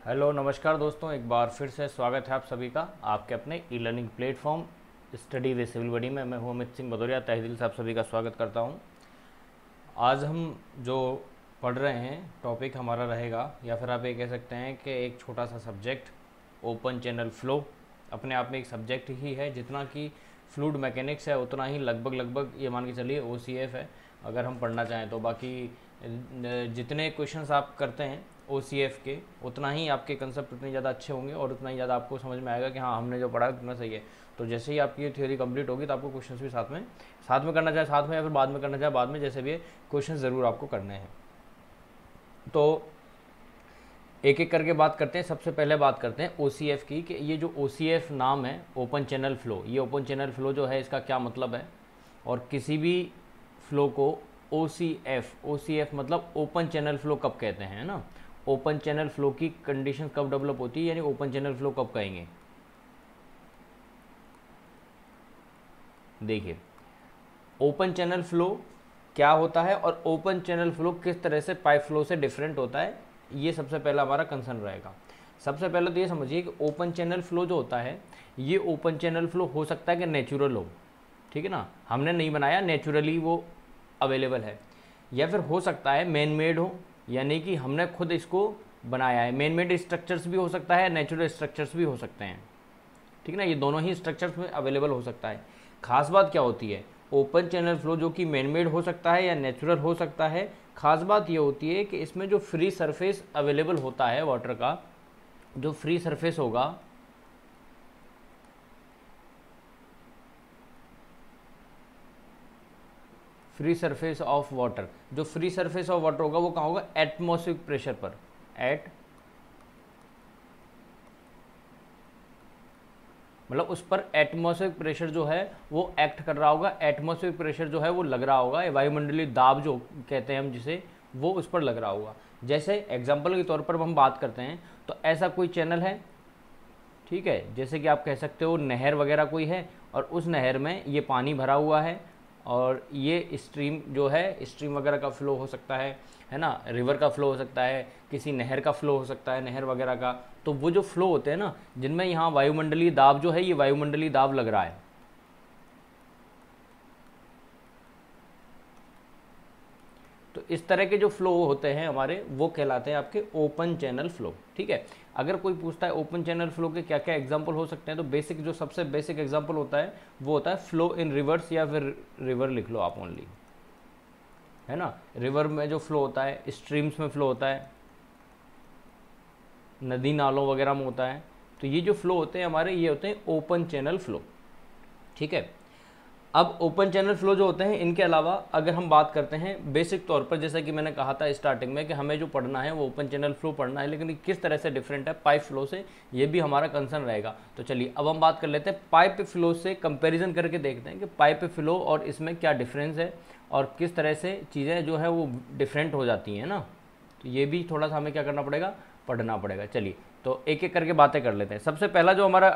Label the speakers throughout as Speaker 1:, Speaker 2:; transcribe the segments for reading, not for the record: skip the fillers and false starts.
Speaker 1: Hello नमस्कार दोस्तों, एक बार फिर से स्वागत है आप सभी का आपके अपने e learning platform study with civil buddy में। मैं हूं अमित सिंह भदौरिया, तहे दिल से आप सभी का स्वागत करता हूं। आज हम जो पढ़ रहे हैं टॉपिक हमारा रहेगा, या फिर आप ये कह सकते हैं कि एक छोटा सा सब्जेक्ट ओपन चैनल फ्लो। अपने आप में एक सब्जेक्ट ही है, जितना कि फ्लूइड मैकेनिक्स है उतना ही लगभग ये मान के चलिए OCF है अगर हम पढ़ना चाहें तो। बाकी जितने क्वेश्चंस आप करते हैं OCF के, उतना ही आपके कंसेप्ट उतने ज़्यादा अच्छे होंगे और उतना ही ज़्यादा आपको समझ में आएगा कि हाँ हमने जो पढ़ा उतना सही है। तो जैसे ही आपकी थ्योरी कंप्लीट होगी तो आपको क्वेश्चंस भी साथ में करना चाहे साथ में, या फिर बाद में करना चाहे बाद में, जैसे भी क्वेश्चन ज़रूर आपको करने हैं। तो एक एक करके बात करते हैं। सबसे पहले बात करते हैं OCF की, कि ये जो OCF नाम है ओपन चैनल फ्लो, ये ओपन चैनल फ्लो जो है इसका क्या मतलब है, और किसी भी फ्लो को OCF मतलब ओपन चैनल फ्लो कब कहते हैं, ना। ओपन चैनल फ्लो की कंडीशन कब डेवलप होती है, यानी ओपन चैनल फ्लो कब कहेंगे। देखिए ओपन चैनल फ्लो क्या होता है और ओपन चैनल फ्लो किस तरह से पाइप फ्लो से डिफरेंट होता है, ये सबसे पहला हमारा कंसर्न रहेगा। सबसे पहले तो ये समझिए कि ओपन चैनल फ्लो जो होता है, ये ओपन चैनल फ्लो हो सकता है कि नेचुरल हो, ठीक है ना, हमने नहीं बनाया, नेचुरली वो अवेलेबल है, या फिर हो सकता है मैन मेड हो, यानी कि हमने खुद इसको बनाया है। मैन मेड स्ट्रक्चर्स भी हो सकता है, नेचुरल स्ट्रक्चर्स भी हो सकते हैं, ठीक है ना, ये दोनों ही स्ट्रक्चर्स में अवेलेबल हो सकता है। खास बात क्या होती है, ओपन चैनल फ्लो जो कि मैन मेड हो सकता है या नेचुरल हो सकता है, खास बात ये होती है कि इसमें जो फ्री सरफेस अवेलेबल होता है वाटर का, जो फ्री सरफेस होगा, फ्री सरफेस ऑफ वाटर, जो फ्री सरफेस ऑफ वाटर होगा वो कहाँ होगा, एटमॉस्फेरिक प्रेशर पर। मतलब उस पर एटमॉस्फेरिक प्रेशर जो है वो एक्ट कर रहा होगा, एटमॉस्फेरिक प्रेशर जो है वो लग रहा होगा, वायुमंडलीय दाब जो कहते हैं हम जिसे, वो उस पर लग रहा होगा। जैसे एग्जाम्पल के तौर पर हम बात करते हैं तो ऐसा कोई चैनल है, ठीक है, जैसे कि आप कह सकते हो नहर वगैरह कोई है, और उस नहर में ये पानी भरा हुआ है, और ये स्ट्रीम जो है, स्ट्रीम वगैरह का फ्लो हो सकता है ना, रिवर का फ्लो हो सकता है, किसी नहर का फ्लो हो सकता है, नहर वगैरह का। तो वो जो फ्लो होते हैं ना, जिनमें यहाँ वायुमंडलीय दाब जो है, ये वायुमंडलीय दाब लग रहा है, तो इस तरह के जो फ्लो होते हैं हमारे, वो कहलाते हैं आपके ओपन चैनल फ्लो, ठीक है। अगर कोई पूछता है ओपन चैनल फ्लो के क्या क्या एग्जांपल हो सकते हैं, तो बेसिक जो सबसे बेसिक एग्जांपल होता है वो होता है फ्लो इन रिवर्स, या फिर रिवर लिख लो आप ओनली, है ना। रिवर में जो फ्लो होता है, स्ट्रीम्स में फ्लो होता है, नदी नालों वगैरह में होता है, तो ये जो फ्लो होते हैं हमारे, ये होते हैं ओपन चैनल फ्लो, ठीक है। अब ओपन चैनल फ्लो जो होते हैं, इनके अलावा अगर हम बात करते हैं बेसिक तौर पर, जैसा कि मैंने कहा था स्टार्टिंग में कि हमें जो पढ़ना है वो ओपन चैनल फ्लो पढ़ना है, लेकिन किस तरह से डिफरेंट है पाइप फ्लो से, ये भी हमारा कंसर्न रहेगा। तो चलिए अब हम बात कर लेते हैं पाइप फ्लो से कंपेरिजन करके देखते हैं कि पाइप फ्लो और इसमें क्या डिफरेंस है, और किस तरह से चीज़ें जो है वो डिफरेंट हो जाती हैं ना। तो ये भी थोड़ा सा हमें क्या करना पड़ेगा, पढ़ना पड़ेगा। चलिए तो एक एक करके बातें कर लेते हैं। सबसे पहला जो हमारा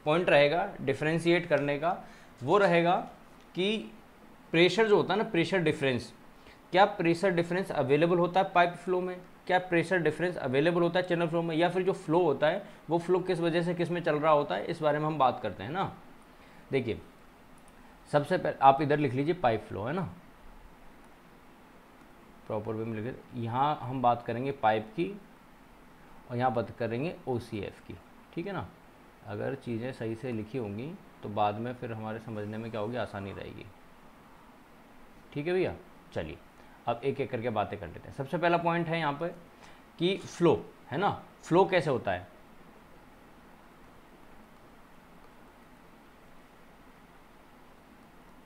Speaker 1: पॉइंट रहेगा डिफ्रेंशिएट करने का, वो रहेगा कि प्रेशर जो होता है ना, प्रेशर डिफरेंस, क्या प्रेशर डिफरेंस अवेलेबल होता है पाइप फ्लो में, क्या प्रेशर डिफरेंस अवेलेबल होता है चैनल फ्लो में, या फिर जो फ्लो होता है वो फ्लो किस वजह से किस में चल रहा होता है, इस बारे में हम बात करते हैं ना। देखिए सबसे पहले आप इधर लिख लीजिए पाइप फ्लो, है ना, प्रॉपर वे में लिख लीजिए। यहाँ हम बात करेंगे पाइप की, और यहाँ बात करेंगे OCF की, ठीक है ना। अगर चीज़ें सही से लिखी होंगी तो बाद में फिर हमारे समझने में क्या होगी, आसानी रहेगी, ठीक है भैया। चलिए अब एक एक करके बातें कर लेते हैं। सबसे पहला पॉइंट है यहाँ पे कि फ्लो, है ना, फ्लो कैसे होता है।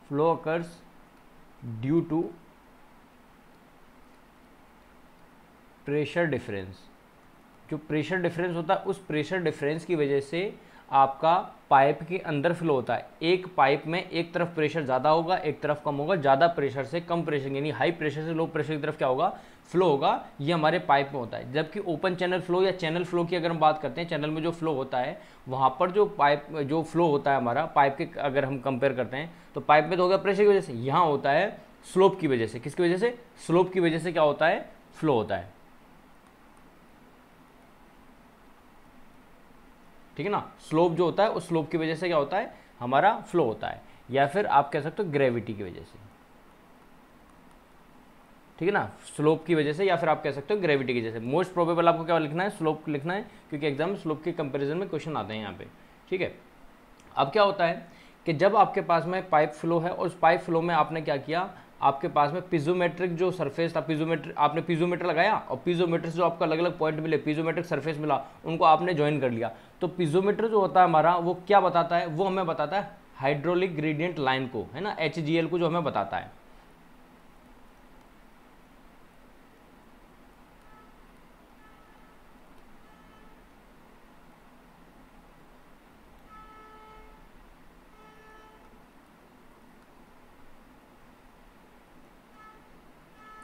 Speaker 1: Flow occurs due to pressure difference. जो प्रेशर डिफरेंस होता है उस प्रेशर डिफरेंस की वजह से आपका पाइप के अंदर फ्लो होता है। एक पाइप में एक तरफ प्रेशर ज़्यादा होगा, एक तरफ कम होगा, ज़्यादा प्रेशर से कम प्रेशर यानी हाई प्रेशर से लो प्रेशर की तरफ क्या होगा, फ्लो होगा। ये हमारे पाइप में होता है। जबकि ओपन चैनल फ्लो या चैनल फ्लो की अगर हम बात करते हैं, चैनल में जो फ्लो होता है वहाँ पर जो पाइप जो फ्लो होता है हमारा पाइप के, अगर हम कंपेयर करते हैं तो पाइप में तो होगा प्रेशर की वजह से, यहाँ होता है स्लोप की वजह से। किसकी वजह से? स्लोप की वजह से क्या होता है, फ्लो होता है। ठीक है ना, स्लोप जो होता है उस स्लोप की वजह से क्या होता है, हमारा फ्लो होता है। या फिर आप कह सकते हो ग्रेविटी की वजह से। ठीक है ना, स्लोप की वजह से, या फिर आप कह सकते हो ग्रेविटी की वजह से। मोस्ट प्रोबेबल आपको क्या लिखना है, स्लोप लिखना है, क्योंकि एग्जाम में स्लोप के कंपैरिजन में क्वेश्चन आते हैं यहाँ पे। ठीक है, अब क्या होता है कि जब आपके पास में पाइप फ्लो है और उस पाइप फ्लो में आपने क्या किया, आपके पास में पीजोमेट्रिक जो सरफेस था, पीजोमेट्रिक आपने पीजोमीटर लगाया और पीजोमीटर से जो आपको अलग अलग पॉइंट मिले, पीजोमेट्रिक सरफेस मिला, उनको आपने ज्वाइन कर लिया। तो पीजोमीटर जो होता है हमारा वो क्या बताता है, वो हमें बताता है हाइड्रोलिक ग्रेडियंट लाइन को, है ना, HGL को जो हमें बताता है।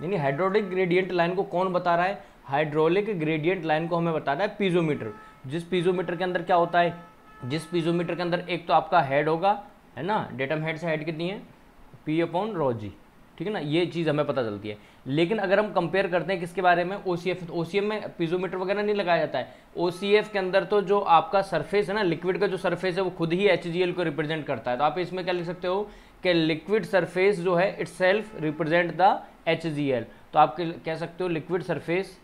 Speaker 1: यानी हाइड्रोलिक ग्रेडियंट लाइन को कौन बता रहा है, हाइड्रोलिक ग्रेडियंट लाइन को हमें बता रहा है पीजोमीटर। जिस पीजोमीटर के अंदर क्या होता है, जिस पीजोमीटर के अंदर एक तो आपका हेड होगा, है ना, डेटम हेड से हेड कितनी है, P/ρg। ठीक है ना, ये चीज़ हमें पता चलती है। लेकिन अगर हम कंपेयर करते हैं किसके बारे में, OCF में पीजोमीटर वगैरह नहीं लगाया जाता है। OCF के अंदर तो जो आपका सरफेस है ना, लिक्विड का जो सरफेस है वो खुद ही HGL को रिप्रेजेंट करता है। तो आप इसमें क्या लिख सकते हो कि लिक्विड सरफेस जो है it self represent the HGL। तो आप कह सकते हो लिक्विड सरफेस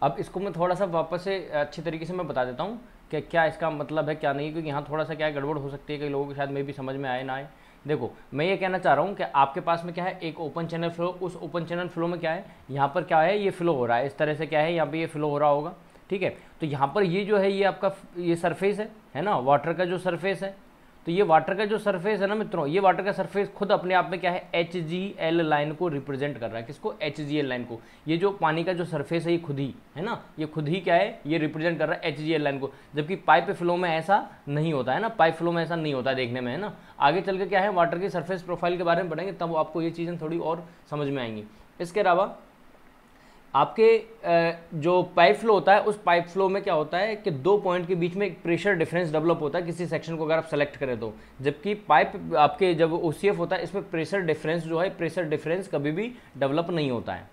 Speaker 1: अब इसको मैं थोड़ा सा वापस से अच्छी तरीके से मैं बता देता हूँ कि क्या इसका मतलब है क्या नहीं, क्योंकि यहाँ थोड़ा सा क्या है, गड़बड़ हो सकती है, कई लोगों को शायद में भी समझ में आए ना आए। देखो, मैं ये कहना चाह रहा हूँ कि आपके पास में क्या है, एक ओपन चैनल फ्लो, उस ओपन चैनल फ्लो में क्या है, यहाँ पर क्या है, ये फ्लो हो रहा है, इस तरह से क्या है, यहाँ पर ये फ्लो हो रहा होगा। ठीक है, तो यहाँ पर ये जो है ये आपका ये सरफेस है ना, वाटर का जो सरफेस है। तो ये वाटर का जो सरफेस है ना मित्रों, ये वाटर का सरफेस खुद अपने आप में क्या है, HGL लाइन को रिप्रेजेंट कर रहा है। किसको, HGL लाइन को। ये जो पानी का जो सरफेस है ये खुद ही है ना, ये खुद ही क्या है, ये रिप्रेजेंट कर रहा है HGL लाइन को। जबकि पाइप फ्लो में ऐसा नहीं होता है ना, पाइप फ्लो में ऐसा नहीं होता है देखने में, है ना। आगे चल के क्या है, वाटर की सरफेस प्रोफाइल के बारे में पढ़ेंगे, तब आपको ये चीज़ें थोड़ी और समझ में आएंगी। इसके अलावा आपके जो पाइप फ्लो होता है, उस पाइप फ्लो में क्या होता है कि दो पॉइंट के बीच में एक प्रेशर डिफरेंस डेवलप होता है किसी सेक्शन को अगर आप सेलेक्ट करें तो। जबकि पाइप आपके जब OCF होता है, इसमें प्रेशर डिफरेंस जो है, प्रेशर डिफरेंस कभी भी डेवलप नहीं होता है।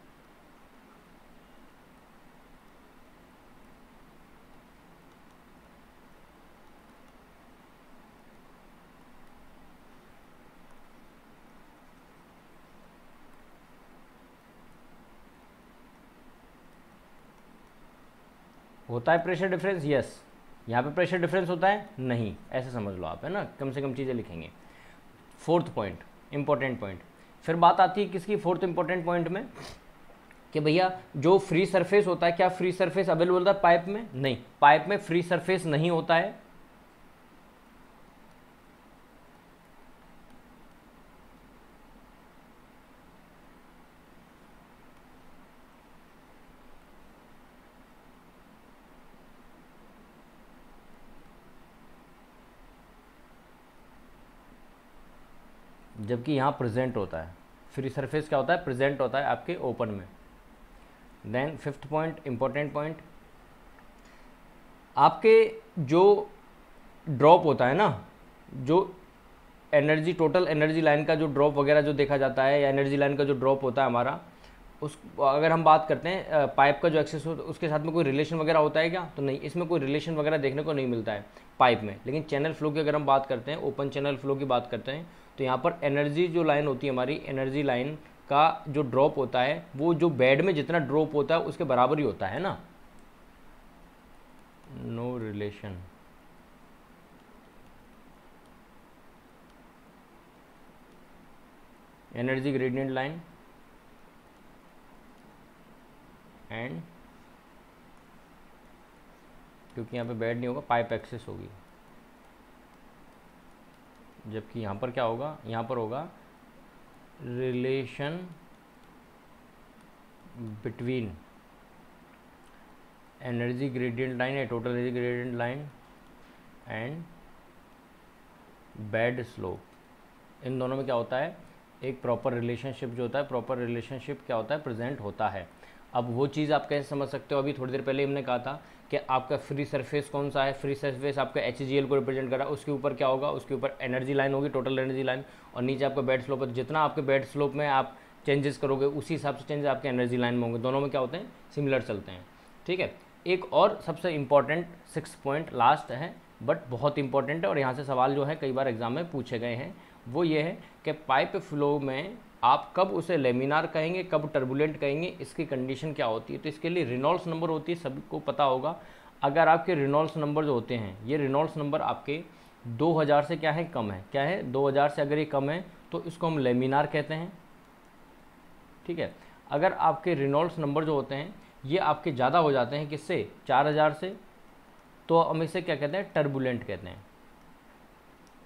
Speaker 1: होता है प्रेशर डिफरेंस, यस। यहाँ पे प्रेशर डिफरेंस होता है नहीं, ऐसे समझ लो आप, है ना, कम से कम चीज़ें लिखेंगे। Fourth point, important point. फिर बात आती है किसकी, फोर्थ इंपॉर्टेंट पॉइंट में, कि भैया जो फ्री सरफेस होता है, क्या फ्री सरफेस अवेलेबल होता है पाइप में? नहीं, पाइप में फ्री सरफेस नहीं होता है। जबकि यहाँ प्रेजेंट होता है। फ्री सरफेस क्या होता है, प्रेजेंट होता है आपके ओपन में। Then fifth point, important point, आपके जो ड्रॉप होता है ना, जो एनर्जी, टोटल एनर्जी लाइन का जो ड्रॉप वगैरह जो देखा जाता है, या एनर्जी लाइन का जो ड्रॉप होता है हमारा, उस अगर हम बात करते हैं पाइप का जो एक्सेस होता है उसके साथ में कोई रिलेशन वगैरह होता है क्या? तो नहीं, इसमें कोई रिलेशन वगैरह देखने को नहीं मिलता है पाइप में। लेकिन चैनल फ्लो की अगर हम बात करते हैं, ओपन चैनल फ्लो की बात करते हैं, तो यहाँ पर एनर्जी जो लाइन होती है हमारी, एनर्जी लाइन का जो ड्रॉप होता है वो जो बेड में जितना ड्रॉप होता है उसके बराबर ही होता है ना। No relation. Energy gradient line and, क्योंकि यहाँ पे बेड नहीं होगा, पाइप एक्सिस होगी, जबकि यहाँ पर क्या होगा, यहाँ पर होगा relation between energy gradient line है, total energy gradient line and bed slope. इन दोनों में क्या होता है, एक प्रॉपर रिलेशनशिप जो होता है, प्रॉपर रिलेशनशिप क्या होता है, प्रेजेंट होता है। अब वो चीज़ आप कैसे समझ सकते हो, अभी थोड़ी देर पहले हमने कहा था कि आपका फ्री सरफेस कौन सा है, फ्री सरफेस आपका HCl को रिप्रेजेंट कर रहा है, उसके ऊपर क्या होगा, उसके ऊपर एनर्जी लाइन होगी, टोटल एनर्जी लाइन, और नीचे आपका बेड स्लोप है। जितना आपके बेड स्लोप में आप चेंजेस करोगे उसी हिसाब से चेंजेस आपके एनर्जी लाइन में होंगे, दोनों में क्या होते हैं, सिमिलर चलते हैं। ठीक है, एक और सबसे इंपॉर्टेंट 6 पॉइंट लास्ट है, बट बहुत इंपॉर्टेंट है, और यहाँ से सवाल जो है कई बार एग्जाम में पूछे गए हैं, वो ये है कि पाइप फ्लो में आप कब उसे लेमिनार कहेंगे, कब टर्बुलेंट कहेंगे, इसकी कंडीशन क्या होती है। तो इसके लिए रेनॉल्ड्स नंबर होती है, सबको पता होगा। अगर आपके रेनॉल्ड्स नंबर जो होते हैं, ये रेनॉल्ड्स नंबर आपके 2000 से क्या है, कम है, क्या है 2000 से अगर ये कम है तो इसको हम लेमिनार कहते हैं। ठीक है, अगर आपके रेनॉल्ड्स नंबर जो होते हैं ये आपके ज़्यादा हो जाते हैं, किससे, 4000 से, तो हम इसे क्या कहते हैं, टर्बुलेंट कहते हैं।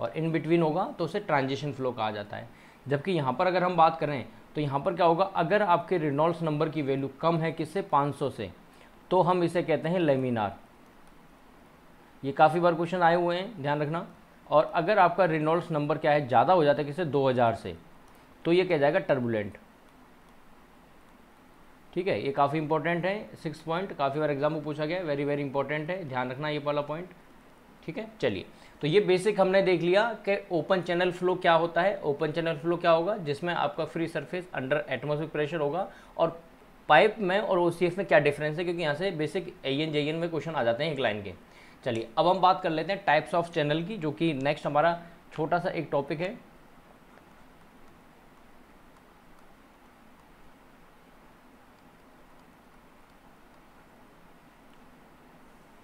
Speaker 1: और इन बिटवीन होगा तो उसे ट्रांजिशन फ्लो कहा जाता है। जबकि यहाँ पर अगर हम बात करें तो यहाँ पर क्या होगा, अगर आपके रेनॉल्ड्स नंबर की वैल्यू कम है, किससे, 500 से, तो हम इसे कहते हैं लेमिनार। ये काफ़ी बार क्वेश्चन आए हुए हैं, ध्यान रखना। और अगर आपका रेनॉल्ड्स नंबर क्या है, ज़्यादा हो जाता है, किससे, 2000 से, तो ये क्या जाएगा, टर्बुलेंट। ठीक है, ये काफ़ी इंपॉर्टेंट है, 6 पॉइंट, काफ़ी बार एग्जाम में पूछा गया है, वेरी वेरी इंपॉर्टेंट है, ध्यान रखना ये वाला पॉइंट। ठीक है, चलिए, तो ये बेसिक हमने देख लिया कि ओपन चैनल फ्लो क्या होता है। ओपन चैनल फ्लो क्या होगा, जिसमें आपका free surface under atmospheric pressure होगा, और पाइप में और OCF में क्या डिफरेंस है, क्योंकि यहाँ से बेसिक AN JN में क्वेश्चन आ जाते हैं एक लाइन के। चलिए, अब हम बात कर लेते हैं टाइप्स ऑफ चैनल की, जो कि नेक्स्ट हमारा छोटा सा एक टॉपिक है।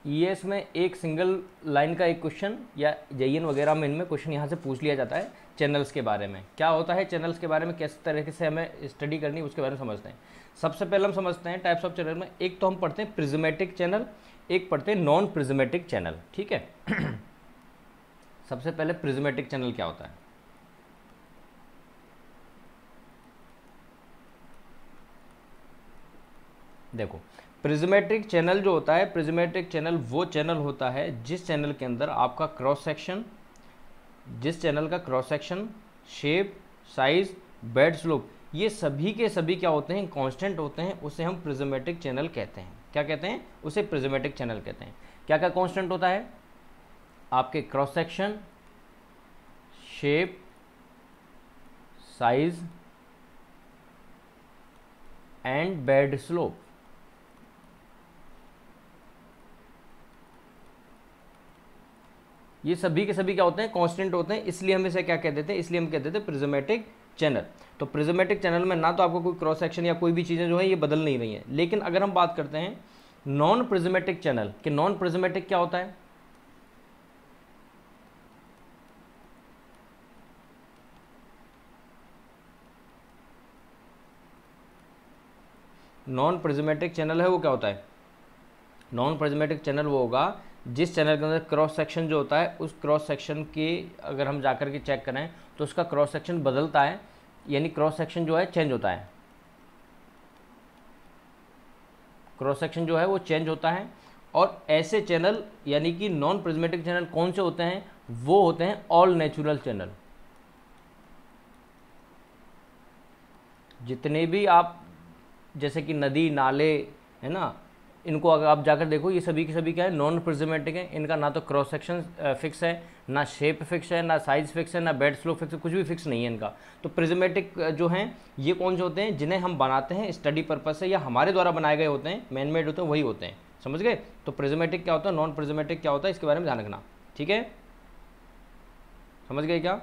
Speaker 1: ES में एक सिंगल लाइन का एक क्वेश्चन, या JN वगैरह में इनमें क्वेश्चन यहाँ से पूछ लिया जाता है चैनल्स के बारे में। क्या होता है चैनल्स के बारे में, किस तरीके से हमें स्टडी करनी है, उसके बारे में समझते हैं। सबसे पहले हम समझते हैं टाइप्स ऑफ चैनल में, एक तो हम पढ़ते हैं प्रिज्मेटिक चैनल, एक पढ़ते हैं नॉन प्रिज्मेटिक चैनल। ठीक है, सबसे पहले प्रिज्मेटिक चैनल क्या होता है। देखो, प्रिज्मेटिक चैनल जो होता है, प्रिज्मेटिक चैनल वो चैनल होता है जिस चैनल के अंदर आपका क्रॉस सेक्शन, जिस चैनल का cross section, shape, size, bed slope, ये सभी के सभी क्या होते हैं, कांस्टेंट होते हैं, उसे हम प्रिज्मेटिक चैनल कहते हैं। क्या कहते हैं, उसे प्रिज्मेटिक चैनल कहते हैं। क्या क्या कांस्टेंट होता है, आपके cross section, shape, size and bed slope. ये सभी के सभी क्या होते हैं, कांस्टेंट होते हैं, इसलिए हम इसे क्या कह देते हैं, इसलिए हम कह देते हैं प्रिज्मेटिक चैनल। तो प्रिज्मेटिक चैनल में ना तो आपको कोई क्रॉस सेक्शन या कोई भी चीज़ें जो है ये बदल नहीं रही हैं। लेकिन अगर हम बात करते हैं नॉन प्रिज्मेटिक चैनल कि नॉन प्रिज्मेटिक क्या होता है, नॉन प्रिज्मेटिक चैनल है वो क्या होता है, नॉन प्रिज्मेटिक चैनल वो होगा जिस चैनल के अंदर क्रॉस सेक्शन जो होता है, उस क्रॉस सेक्शन के अगर हम जाकर के चेक करें तो उसका क्रॉस सेक्शन बदलता है, यानी क्रॉस सेक्शन जो है चेंज होता है, क्रॉस सेक्शन जो है वो चेंज होता है। और ऐसे चैनल यानी कि नॉन प्रिज्मेटिक चैनल कौन से होते हैं, वो होते हैं ऑल नेचुरल चैनल। जितने भी आप जैसे कि नदी नाले है ना, इनको अगर आप जाकर देखो ये सभी के सभी क्या है, नॉन प्रिज्मेटिक है। इनका ना तो क्रॉस सेक्शन फिक्स है, ना शेप फिक्स है, ना साइज फिक्स है, ना बेड स्लोप फिक्स है, कुछ भी फिक्स नहीं है इनका। तो प्रिज्मेटिक जो हैं ये कौन से होते हैं, जिन्हें हम बनाते हैं स्टडी पर्पज से या हमारे द्वारा बनाए गए होते हैं, मैन मेड होते हैं, वही होते हैं। समझ गए। तो प्रिज्मेटिक क्या होता है, नॉन प्रिज्मेटिक क्या होता है, इसके बारे में ध्यान रखना। ठीक है, समझ गए क्या।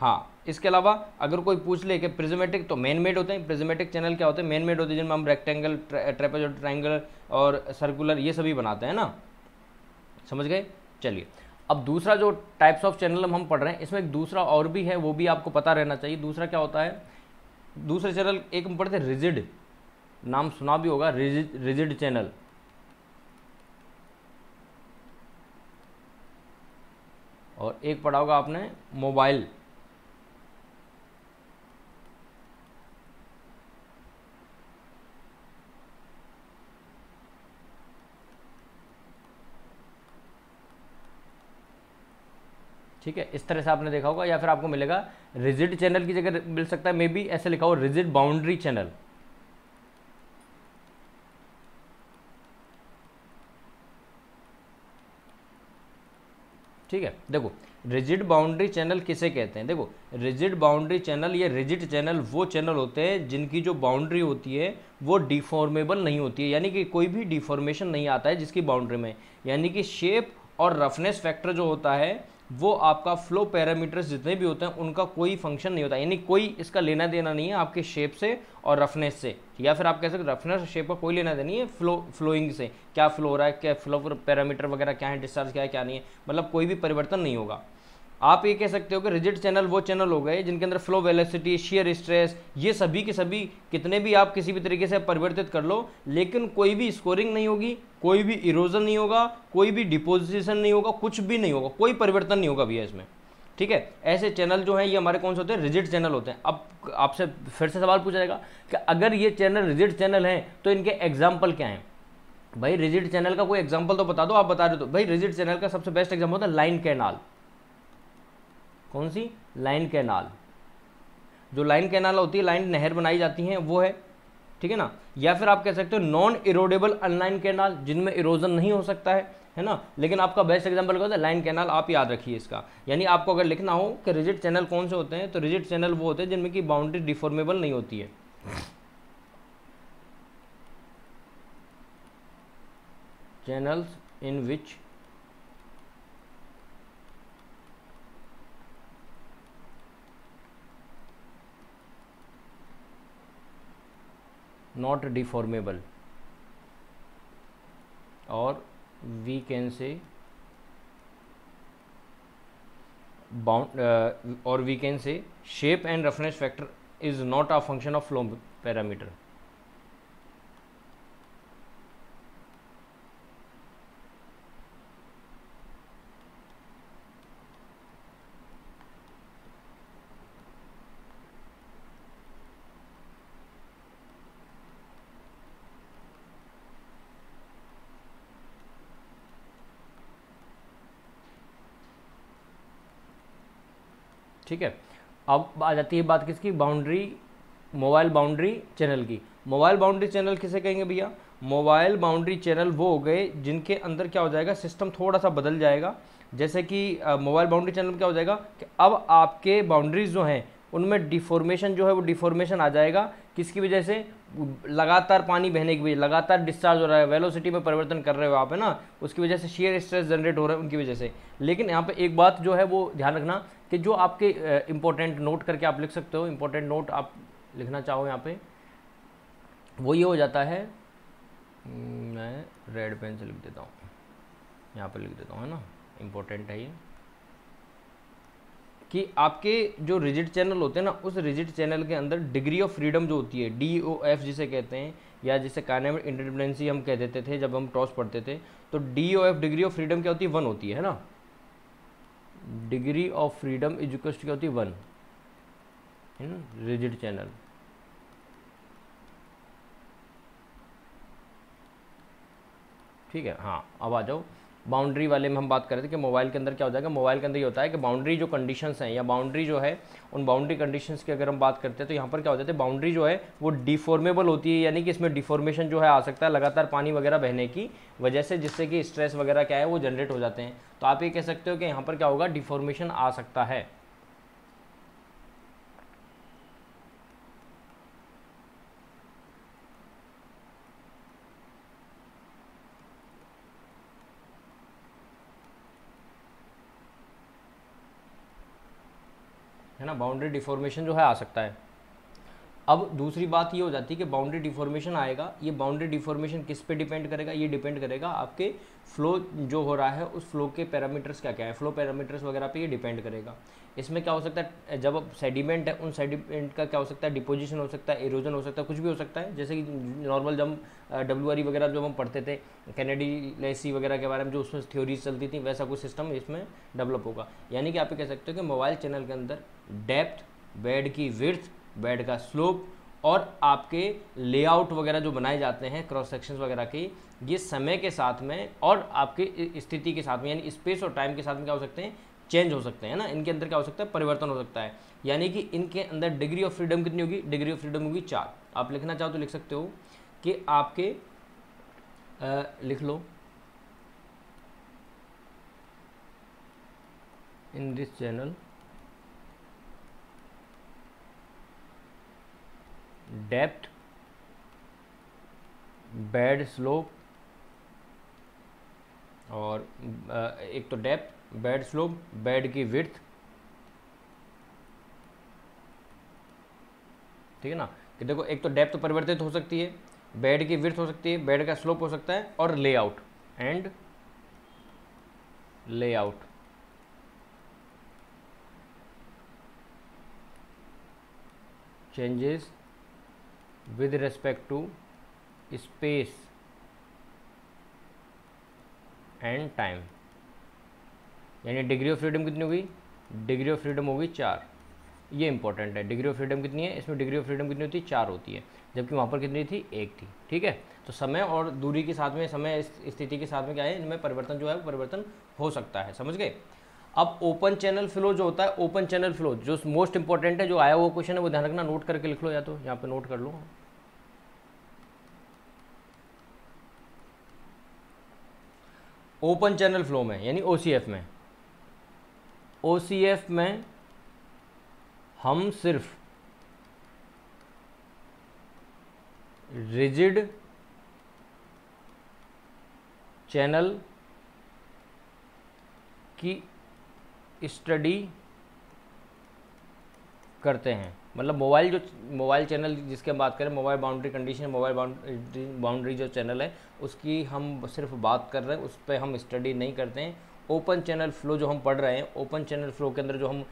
Speaker 1: हाँ, इसके अलावा अगर कोई पूछ ले कि प्रिज्मेटिक तो मैन मेड होते हैं, प्रिज्मेटिक चैनल क्या होते हैं, मैन मेड होते हैं, जिनमें हम रेक्टेंगल, ट्रेपेजॉइड, ट्रायंगल और सर्कुलर ये सभी बनाते हैं ना। समझ गए। चलिए, अब दूसरा जो टाइप्स ऑफ चैनल हम पढ़ रहे हैं, इसमें एक दूसरा और भी है, वो भी आपको पता रहना चाहिए। दूसरा क्या होता है, दूसरे चैनल एक हम पढ़ते हैं रिजिड, नाम सुना भी होगा, रिजिड चैनल। और एक पढ़ा होगा आपने मोबाइल। ठीक है, इस तरह से आपने देखा होगा। या फिर आपको मिलेगा रिजिड चैनल की जगह मिल सकता है मे बी ऐसे लिखा हो रिजिड बाउंड्री चैनल। ठीक है, देखो रिजिड बाउंड्री चैनल किसे कहते हैं। देखो रिजिड बाउंड्री चैनल या रिजिड चैनल वो चैनल होते हैं जिनकी जो बाउंड्री होती है वो डिफॉर्मेबल नहीं होती है, यानी कि कोई भी डिफॉर्मेशन नहीं आता है जिसकी बाउंड्री में, यानी कि शेप और रफनेस फैक्टर जो होता है वो आपका फ्लो पैरामीटर्स जितने भी होते हैं उनका कोई फंक्शन नहीं होता, यानी कोई इसका लेना देना नहीं है आपके शेप से और रफनेस से। या फिर आप कह सकते रफनेस और शेप का कोई लेना देना नहीं है फ्लोइंग से, क्या फ्लो हो रहा है, क्या फ्लो पैरामीटर वगैरह क्या है, डिस्चार्ज क्या है क्या नहीं है, मतलब कोई भी परिवर्तन नहीं होगा। आप ये कह सकते हो कि रिजिड चैनल वो चैनल हो गए जिनके अंदर फ्लो वेलोसिटी, शियर स्ट्रेस, ये सभी के सभी कितने भी आप किसी भी तरीके से परिवर्तित कर लो, लेकिन कोई भी स्कोरिंग नहीं होगी, कोई भी इरोजन नहीं होगा, कोई भी डिपोजिशन नहीं होगा, कुछ भी नहीं होगा, कोई परिवर्तन नहीं होगा भैया इसमें। ठीक है, ऐसे चैनल जो हैं ये हमारे कौन से होते हैं, रिजिड चैनल होते हैं। अब आपसे फिर से सवाल पूछा जाएगा कि अगर ये चैनल रिजिड चैनल हैं तो इनके एग्जाम्पल क्या हैं। भाई रिजिड चैनल का कोई एग्जाम्पल तो बता दो, आप बता रहे हो तो। भाई रिजिड चैनल का सबसे बेस्ट एग्जाम्पल होता है लाइन कैनाल। कौन सी? Line canal. जो लाइन कैनाल होती है, लाइन नहर बनाई जाती हैं वो है, ठीक है ना। या फिर आप कह सकते हो नॉन इरोडेबल अनलाइन कैनाल, जिनमें इरोजन नहीं हो सकता है ना। लेकिन आपका बेस्ट एग्जांपल क्या होता है, लाइन कैनाल। आप याद रखिए इसका, यानी आपको अगर लिखना हो कि रिजिड चैनल कौन से होते हैं, तो रिजिड चैनल वो होते हैं जिनमें की बाउंड्री डिफॉर्मेबल नहीं होती है। Channels in which not deformable, or we can say bound or we can say shape and roughness factor is not a function of flow parameter. ठीक है, अब आ जाती है बात किसकी, बाउंड्री, मोबाइल बाउंड्री चैनल की। मोबाइल बाउंड्री चैनल किसे कहेंगे भैया, मोबाइल बाउंड्री चैनल वो हो गए जिनके अंदर क्या हो जाएगा, सिस्टम थोड़ा सा बदल जाएगा। जैसे कि मोबाइल बाउंड्री चैनल में क्या हो जाएगा कि अब आपके बाउंड्रीज जो हैं उनमें डिफॉर्मेशन जो है वो डिफॉर्मेशन आ जाएगा, किसकी वजह से, लगातार पानी बहने की वजह, लगातार डिस्चार्ज हो रहा है, वेलोसिटी में परिवर्तन कर रहे हो आप, है ना, उसकी वजह से शियर स्ट्रेस जनरेट हो रहा है उनकी वजह से। लेकिन यहाँ पे एक बात जो है वो ध्यान रखना कि जो आपके इंपॉर्टेंट नोट करके आप लिख सकते हो, इंपॉर्टेंट नोट आप लिखना चाहो यहाँ पे, वो ये हो जाता है, मैं रेड पेन से लिख देता हूँ, यहाँ पे लिख देता हूँ, है ना, इंपॉर्टेंट है ये, कि आपके जो रिजिड चैनल होते हैं ना, उस रिजिड चैनल के अंदर डिग्री ऑफ फ्रीडम जो होती है, DOF जिसे कहते हैं, या जिसे काइनेमेटिक इंडिपेंडेंसी हम कह देते थे जब हम टॉस पढ़ते थे, तो DOF डिग्री ऑफ फ्रीडम क्या होती है, 1 होती है ना। Degree of freedom is equal to क्या होती है, 1, है ना, रिजिड चैनल। ठीक है, हाँ अब आ जाओ बाउंड्री वाले में। हम बात कर रहे थे कि मोबाइल के अंदर क्या हो जाएगा, मोबाइल के अंदर ये होता है कि बाउंड्री जो कंडीशंस हैं या बाउंड्री जो है, उन बाउंड्री कंडीशंस की अगर हम बात करते हैं तो यहाँ पर क्या हो जाता है, बाउंड्री जो है वो डिफॉर्मेबल होती है, यानी कि इसमें डिफॉर्मेशन जो है आ सकता है लगातार पानी वगैरह बहने की वजह से, जिससे कि स्ट्रेस वगैरह क्या है वो जनरेट हो जाते हैं। तो आप ये कह सकते हो कि यहाँ पर क्या होगा, डिफॉर्मेशन आ सकता है। है ना, बाउंड्री डिफॉर्मेशन जो है आ सकता है। अब दूसरी बात ये हो जाती है कि बाउंड्री डिफॉर्मेशन आएगा। ये बाउंड्री डिफॉर्मेशन किस पे डिपेंड करेगा? ये डिपेंड करेगा आपके फ्लो जो हो रहा है उस फ्लो के पैरामीटर्स क्या क्या है, फ्लो पैरामीटर्स वगैरह पे ये डिपेंड करेगा। इसमें क्या हो सकता है, जब सेडिमेंट है उन सेडिमेंट का क्या हो सकता है, डिपोजिशन हो सकता है, इरोजन हो सकता है, कुछ भी हो सकता है। जैसे कि नॉर्मल जब WRE वगैरह जब हम पढ़ते थे, कैनेडी लेसी वगैरह के बारे में जो उसमें थ्योरीज चलती थी, वैसा कुछ सिस्टम इसमें डेवलप होगा। यानी कि आप ये कह सकते हो कि मोबाइल चैनल के अंदर डेप्थ, बेड की विड्थ, बेड का स्लोप और आपके लेआउट वगैरह जो बनाए जाते हैं क्रॉस सेक्शंस वगैरह के, ये समय के साथ में और आपकी स्थिति के साथ में यानी स्पेस और टाइम के साथ में क्या हो सकते हैं, चेंज हो सकते हैं ना। इनके अंदर क्या हो सकता है, परिवर्तन हो सकता है। यानी कि इनके अंदर डिग्री ऑफ फ्रीडम कितनी होगी, डिग्री ऑफ फ्रीडम होगी 4। आप लिखना चाहो तो लिख सकते हो कि आपके लिख लो, in this channel depth, bed slope और एक तो डेप्थ, बेड स्लोप, बेड की विड्थ, ठीक है ना। कि देखो एक तो डेप्थ परिवर्तित हो सकती है, बेड की विड्थ हो सकती है, बेड का स्लोप हो सकता है और layout and layout. Changes with respect to space and time. यानी डिग्री ऑफ फ्रीडम कितनी होगी, डिग्री ऑफ फ्रीडम होगी 4। ये इंपॉर्टेंट है, डिग्री ऑफ फ्रीडम कितनी है, इसमें डिग्री ऑफ फ्रीडम कितनी होती है, 4 होती है, जबकि वहाँ पर कितनी थी, 1 थी। ठीक है, तो समय और दूरी के साथ में, समय स्थिति के साथ में क्या है, इनमें परिवर्तन जो है वो परिवर्तन हो सकता है। समझ गए। अब ओपन चैनल फ्लो जो होता है, ओपन चैनल फ्लो जो मोस्ट इंपॉर्टेंट है, जो आया वो क्वेश्चन है वो ध्यान रखना, नोट करके लिख लो, या तो यहाँ पे नोट कर लो। ओपन चैनल फ्लो में यानी OCF में, OCF में हम सिर्फ रिजिड चैनल की स्टडी करते हैं। मतलब मोबाइल चैनल जिसके हम बात करें, mobile boundary condition, mobile boundary जो चैनल है उसकी हम सिर्फ बात कर रहे हैं, उस पर हम स्टडी नहीं करते हैं। ओपन चैनल फ्लो जो हम पढ़ रहे हैं, ओपन चैनल फ्लो के अंदर जो हम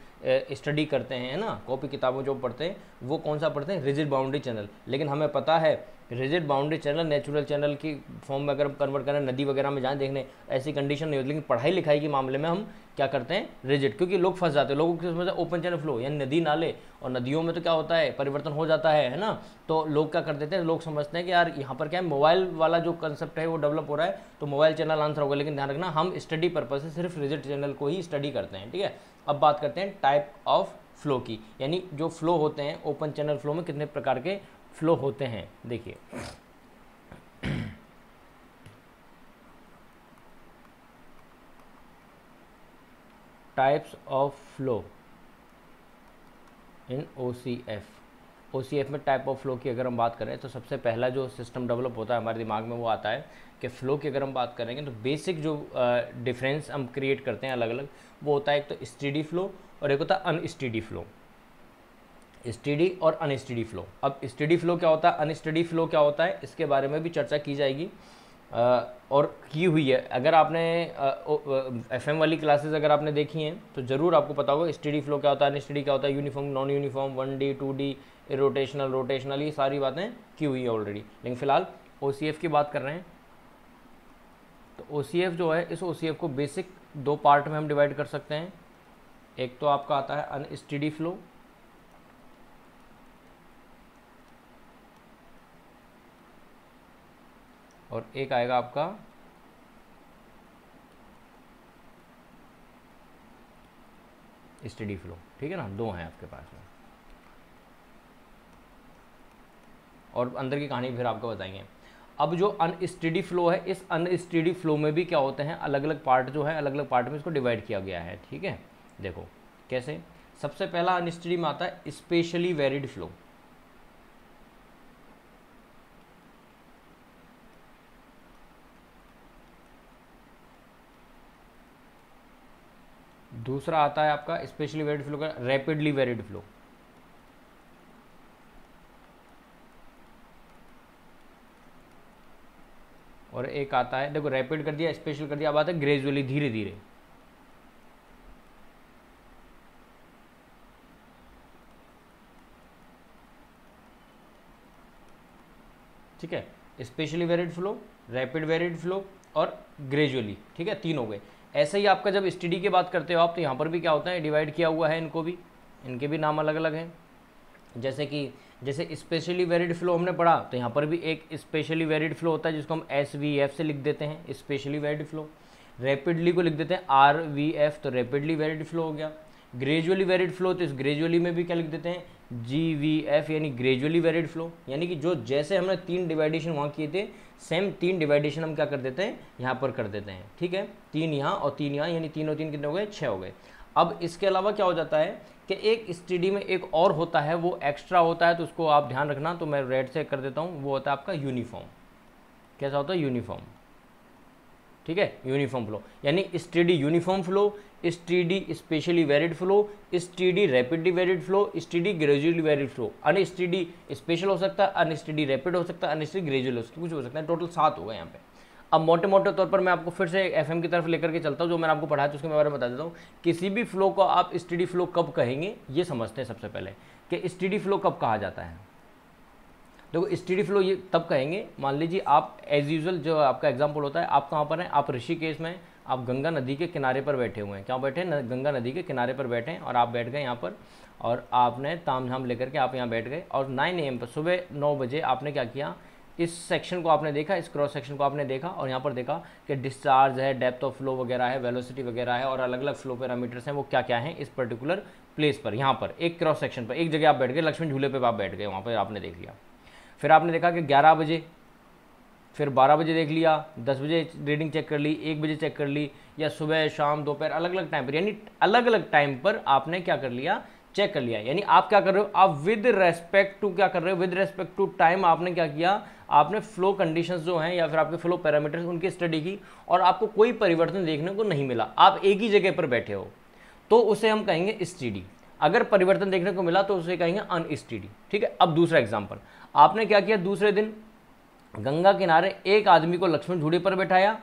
Speaker 1: स्टडी करते हैं ना, कॉपी किताबों जो पढ़ते हैं, वो कौन सा पढ़ते हैं, रिजिड बाउंड्री चैनल। लेकिन हमें पता है rigid boundary channel natural channel की फॉर्म में अगर हम कन्वर्ट करें, नदी वगैरह में जाएं देखने, ऐसी कंडीशन नहीं होती। लेकिन पढ़ाई लिखाई के मामले में हम क्या करते हैं, रिजिड, क्योंकि लोग फंस जाते हैं। लोगों की समझ ओपन चैनल फ्लो यानी नदी नाले, और नदियों में तो क्या होता है, परिवर्तन हो जाता है ना। तो लोग क्या कर देते हैं, लोग समझते हैं कि यार यहाँ पर क्या है, मोबाइल वाला जो कंसेप्ट है वो डेवलप हो रहा है तो मोबाइल चैनल आंसर होगा। लेकिन ध्यान रखना, हम स्टडी पर्पज से सिर्फ रिजिड चैनल को ही स्टडी करते हैं। ठीक है, अब बात करते हैं टाइप ऑफ फ्लो की, यानी जो फ्लो होते हैं ओपन चैनल फ्लो में कितने प्रकार के फ्लो होते हैं। देखिए types of flow in OCF में टाइप ऑफ फ्लो की अगर हम बात करें तो सबसे पहला जो सिस्टम डेवलप होता है हमारे दिमाग में वो आता है कि फ़्लो की अगर हम बात करेंगे तो बेसिक जो डिफरेंस हम क्रिएट करते हैं अलग अलग, वो होता है एक तो स्टेडी फ्लो और एक होता है अनस्टेडी फ्लो। स्टेडी और अनस्टेडी फ्लो। अब स्टेडी फ्लो क्या होता है, अनस्टेडी फ्लो क्या होता है, इसके बारे में भी चर्चा की जाएगी और की हुई है। अगर आपने FM वाली क्लासेस अगर आपने देखी हैं तो ज़रूर आपको पता होगा स्टेडी फ्लो क्या होता है, अनस्टेडी क्या होता है, uniform, non uniform, 1D 2D, rotational, ये सारी बातें की हुई है ऑलरेडी। लेकिन फ़िलहाल OCF की बात कर रहे हैं। तो OCF जो है, इस OCF को बेसिक 2 पार्ट में हम डिवाइड कर सकते हैं। एक तो आपका आता है अनस्टेडी फ्लो, और एक आएगा आपका स्टेडी फ्लो। ठीक है ना, 2 हैं आपके पास में, और अंदर की कहानी फिर आपको बताएंगे। अब जो अनस्टेडी फ्लो है, इस अनस्टेडी फ्लो में भी क्या होते हैं, अलग अलग पार्ट जो है, अलग अलग पार्ट में इसको डिवाइड किया गया है। ठीक है, देखो कैसे। सबसे पहला अनस्टेडी में आता है स्पेशली वेरिड फ्लो। दूसरा आता है आपका स्पेशली वेरिड फ्लो का रैपिडली वेरिड फ्लो। और एक आता है, देखो रैपिड कर दिया, स्पेशल कर दिया, अब आता है ग्रेजुअली, धीरे धीरे। ठीक है, spatially varied flow, rapid varied flow और ग्रेजुअली। ठीक है, 3 हो गए। ऐसे ही आपका जब स्टडी की बात करते हो आप, तो यहाँ पर भी क्या होता है, डिवाइड किया हुआ है इनको भी, इनके भी नाम अलग अलग हैं। जैसे स्पेशली वेरिड फ्लो हमने पढ़ा, तो यहाँ पर भी एक स्पेशली वेरिड फ्लो होता है जिसको हम SVF से लिख देते हैं, स्पेशली वेरिड फ्लो। रैपिडली को लिख देते हैं RVF, तो रैपिडली वेरिड फ्लो हो गया। ग्रेजुअली वेरिड फ्लो, तो इस ग्रेजुअली में भी क्या लिख देते हैं, GVF, यानी ग्रेजुअली वेरिड फ्लो। यानी कि जो जैसे हमने 3 डिवाइडेशन वहाँ किए थे, सेम 3 डिवाइडेशन हम क्या कर देते हैं, यहाँ पर कर देते हैं। ठीक है, 3 यहाँ और 3 यहाँ, यानी 3 और 3 कितने हो गए, 6 हो गए। अब इसके अलावा क्या हो जाता है कि एक स्टडी में एक और होता है, वो एक्स्ट्रा होता है, तो उसको आप ध्यान रखना, तो मैं रेड से कर देता हूँ। वो होता है आपका यूनिफॉर्म। कैसा होता है, यूनिफॉर्म। ठीक है, यूनिफॉर्म फ्लो, यानी study uniform flow, study specially varied flow, study rapidly varied flow, study gradually varied flow. Unsteady special हो सकता है, अनस्टडी रैपिड हो सकता है, अनस्टडी ग्रेजुअल हो सकता है, कुछ हो सकता है। टोटल 7 हो गए यहाँ पे। अब मोटे मोटे तौर पर मैं आपको फिर से FM की तरफ लेकर के चलता हूँ, जो मैंने आपको पढ़ाया था उसके बारे में बता देता हूँ। किसी भी फ्लो को आप स्टडी फ्लो कब कहेंगे, ये समझते हैं सबसे पहले कि स्टडी फ्लो कब कहा जाता है। देखो स्टडी फ्लो ये तब कहेंगे, मान लीजिए आप एज यूजुअल जो आपका एग्जाम्पल होता है, आप कहाँ पर हैं, आप ऋषिकेश में, आप गंगा नदी के किनारे पर बैठे हुए हैं। क्या बैठे हैं, गंगा नदी के किनारे पर बैठे हैं, और आप बैठ गए यहाँ पर, और आपने ताम झाम लेकर के आप यहाँ बैठ गए, और 9 AM पर, सुबह 9 बजे आपने क्या किया, इस सेक्शन को आपने देखा, इस क्रॉस सेक्शन को आपने देखा, और यहाँ पर देखा कि डिस्चार्ज है, डेप्थ ऑफ फ्लो वगैरह है, वेलोसिटी वगैरह है, और अलग अलग फ्लो पैरामीटर्स हैं, वो क्या क्या हैं इस पर्टिकुलर प्लेस पर। यहाँ पर एक क्रॉस सेक्शन पर एक जगह आप बैठ गए, लक्ष्मण झूले पे आप बैठ गए, वहाँ पर आपने देख लिया। फिर आपने देखा कि 11 बजे, फिर 12 बजे देख लिया, 10 बजे रीडिंग चेक कर ली, 1 बजे चेक कर ली, या सुबह शाम दोपहर अलग अलग टाइम पर, यानी अलग अलग टाइम पर आपने क्या कर लिया, चेक कर लिया। यानी आप क्या कर रहे हो, आप विद रेस्पेक्ट टू क्या कर रहे हो, विद रेस्पेक्ट टू टाइम आपने क्या किया, आपने फ्लो कंडीशंस जो हैं या फिर आपके फ्लो पैरामीटर्स उनकी स्टडी की, और आपको कोई परिवर्तन देखने को नहीं मिला, आप एक ही जगह पर बैठे हो, तो उसे हम कहेंगे स्टडी। अगर परिवर्तन देखने को मिला तो उसे कहेंगे अनस्टडी। ठीक है, अब दूसरा एग्जाम्पल, आपने क्या किया, दूसरे दिन गंगा किनारे एक आदमी को लक्ष्मण झूले पर बैठाया,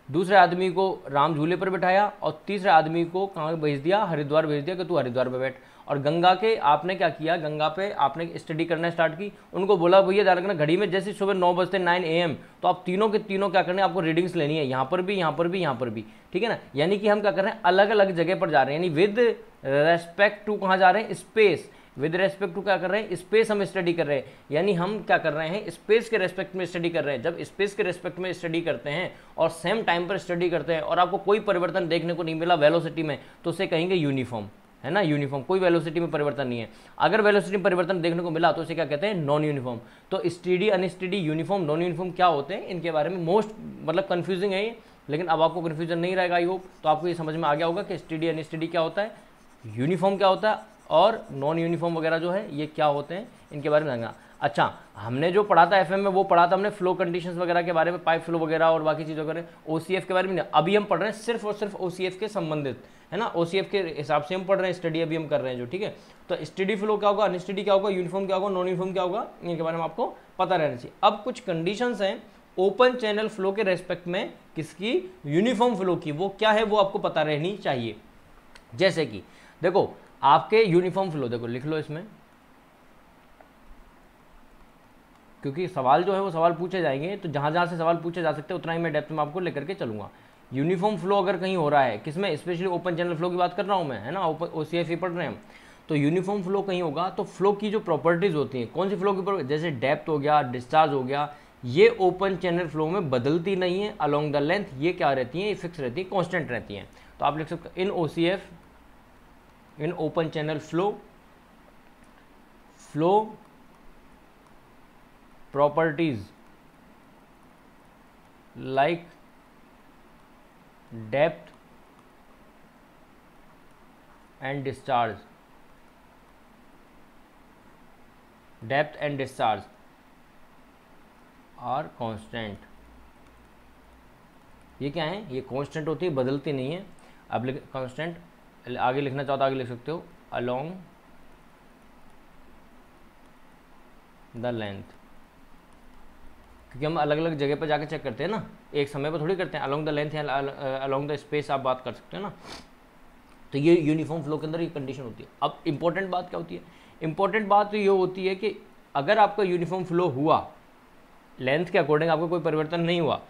Speaker 1: दूसरे आदमी को राम झूले पर बैठाया, और तीसरे आदमी को कहाँ भेज दिया, हरिद्वार भेज दिया कि तू हरिद्वार में बैठ। और गंगा के आपने क्या किया, गंगा पे आपने स्टडी करना स्टार्ट की, उनको बोला भैया ध्यान रखना घड़ी में जैसे सुबह 9 बजते 9 AM, तो आप तीनों के तीनों क्या करने, आपको रीडिंग्स लेनी है, यहाँ पर भी, यहाँ पर भी, यहाँ पर भी। ठीक है ना, यानी कि हम क्या कर रहे हैं, अलग अलग जगह पर जा रहे हैं, यानी विद रेस्पेक्ट टू कहाँ जा रहे हैं, स्पेस। विद रेस्पेक्ट टू क्या कर रहे हैं, स्पेस हम स्टडी कर रहे हैं, यानी हम क्या कर रहे हैं, स्पेस के रेस्पेक्ट में स्टडी कर रहे हैं। जब स्पेस के रेस्पेक्ट में स्टडी करते हैं और सेम टाइम पर स्टडी करते हैं, और आपको कोई परिवर्तन देखने को नहीं मिला वेलोसिटी में, तो उसे कहेंगे यूनिफॉर्म, है ना, यूनिफॉर्म। कोई वेलोसिटी में परिवर्तन नहीं है। अगर वेलोसिटी में परिवर्तन देखने को मिला तो उसे क्या कहते हैं, नॉन यूनिफॉर्म। तो study, unsteady, uniform, non uniform क्या होते हैं, इनके बारे में मोस्ट मतलब कन्फ्यूजिंग है ये, लेकिन अब आपको कन्फ्यूजन नहीं रहेगा। आई होप तो आपको ये समझ में आ गया होगा कि स्टडी, अनस्टडी क्या होता है, यूनिफॉर्म क्या होता है, और नॉन यूनिफॉर्म वगैरह जो है ये क्या होते हैं, इनके बारे में जानना। अच्छा, हमने जो पढ़ा था FM में, वो पढ़ा था हमने फ्लो कंडीशंस वगैरह के बारे में, पाइप फ्लो वगैरह और बाकी चीज़ों के, OCF के बारे में नहीं। अभी हम पढ़ रहे हैं सिर्फ और सिर्फ OCF के संबंधित, है ना, OCF के हिसाब से हम पढ़ रहे हैं, स्टडी अभी हम कर रहे हैं जो। ठीक है, तो स्टडी फ्लो क्या होगा, अनस्टडी क्या होगा, यूनिफॉर्म क्या होगा, नॉन यूनिफॉर्म क्या होगा, इनके बारे में आपको पता रहना चाहिए। अब कुछ कंडीशंस हैं ओपन चैनल फ्लो के रेस्पेक्ट में, किसकी, यूनिफॉर्म फ्लो की, वो क्या है वो आपको पता रहनी चाहिए। जैसे कि देखो आपके यूनिफॉर्म फ्लो, देखो लिख लो इसमें, क्योंकि सवाल जो है वो सवाल पूछे जाएंगे, तो जहाँ जहाँ से सवाल पूछे जा सकते हैं उतना ही मैं डेप्थ में आपको लेकर के चलूँगा। यूनिफॉर्म फ्लो अगर कहीं हो रहा है, किसमें, स्पेशली ओपन चैनल फ्लो की बात कर रहा हूँ मैं, है ना, OCF ही पढ़ रहे हैं हम, तो यूनिफॉर्म फ्लो कहीं होगा तो फ्लो की जो प्रॉपर्टीज़ होती हैं, कौन सी फ्लो की, जैसे डेप्थ हो गया, डिस्चार्ज हो गया, ये ओपन चैनल फ्लो में बदलती नहीं है अलोंग द लेंथ, ये क्या रहती हैं, फिक्स रहती है, कॉन्स्टेंट रहती हैं। तो आप लिख सकते हैं इन OCF, in open channel flow, flow properties like depth and discharge, depth and discharge are constant। ये क्या है, ये कांस्टेंट होती है, बदलती नहीं है। अब कांस्टेंट आगे लिखना चाहो तो आगे लिख सकते हो, along the length, क्योंकि हम अलग अलग जगह पर जाकर चेक करते हैं ना, एक समय पर थोड़ी करते हैं, अलोंग द लेंथ या अलोंग द स्पेस आप बात कर सकते हैं ना। तो ये यूनिफॉर्म फ्लो के अंदर ये कंडीशन होती है। अब इंपॉर्टेंट बात क्या होती है, इंपॉर्टेंट बात तो ये होती है कि अगर आपका यूनिफॉर्म फ्लो हुआ, लेंथ के अकॉर्डिंग आपका कोई परिवर्तन नहीं हुआ,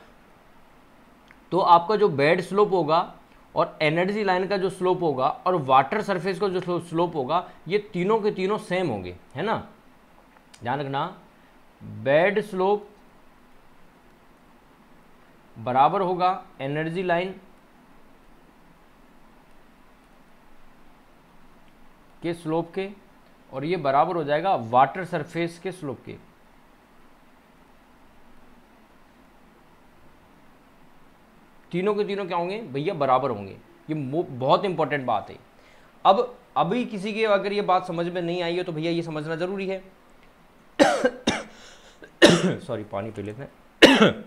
Speaker 1: तो आपका जो बेड स्लोप होगा और एनर्जी लाइन का जो स्लोप होगा और वाटर सरफेस का जो स्लोप होगा, ये तीनों के तीनों सेम होंगे, है ना। ध्यान रखना, बेड स्लोप बराबर होगा एनर्जी लाइन के स्लोप के, और ये बराबर हो जाएगा वाटर सरफेस के स्लोप के। तीनों के तीनों क्या होंगे भैया, बराबर होंगे। ये बहुत इंपॉर्टेंट बात है। अब अभी किसी की अगर ये बात समझ में नहीं आई है तो भैया ये समझना जरूरी है। सॉरी, पानी पी लेते हैं।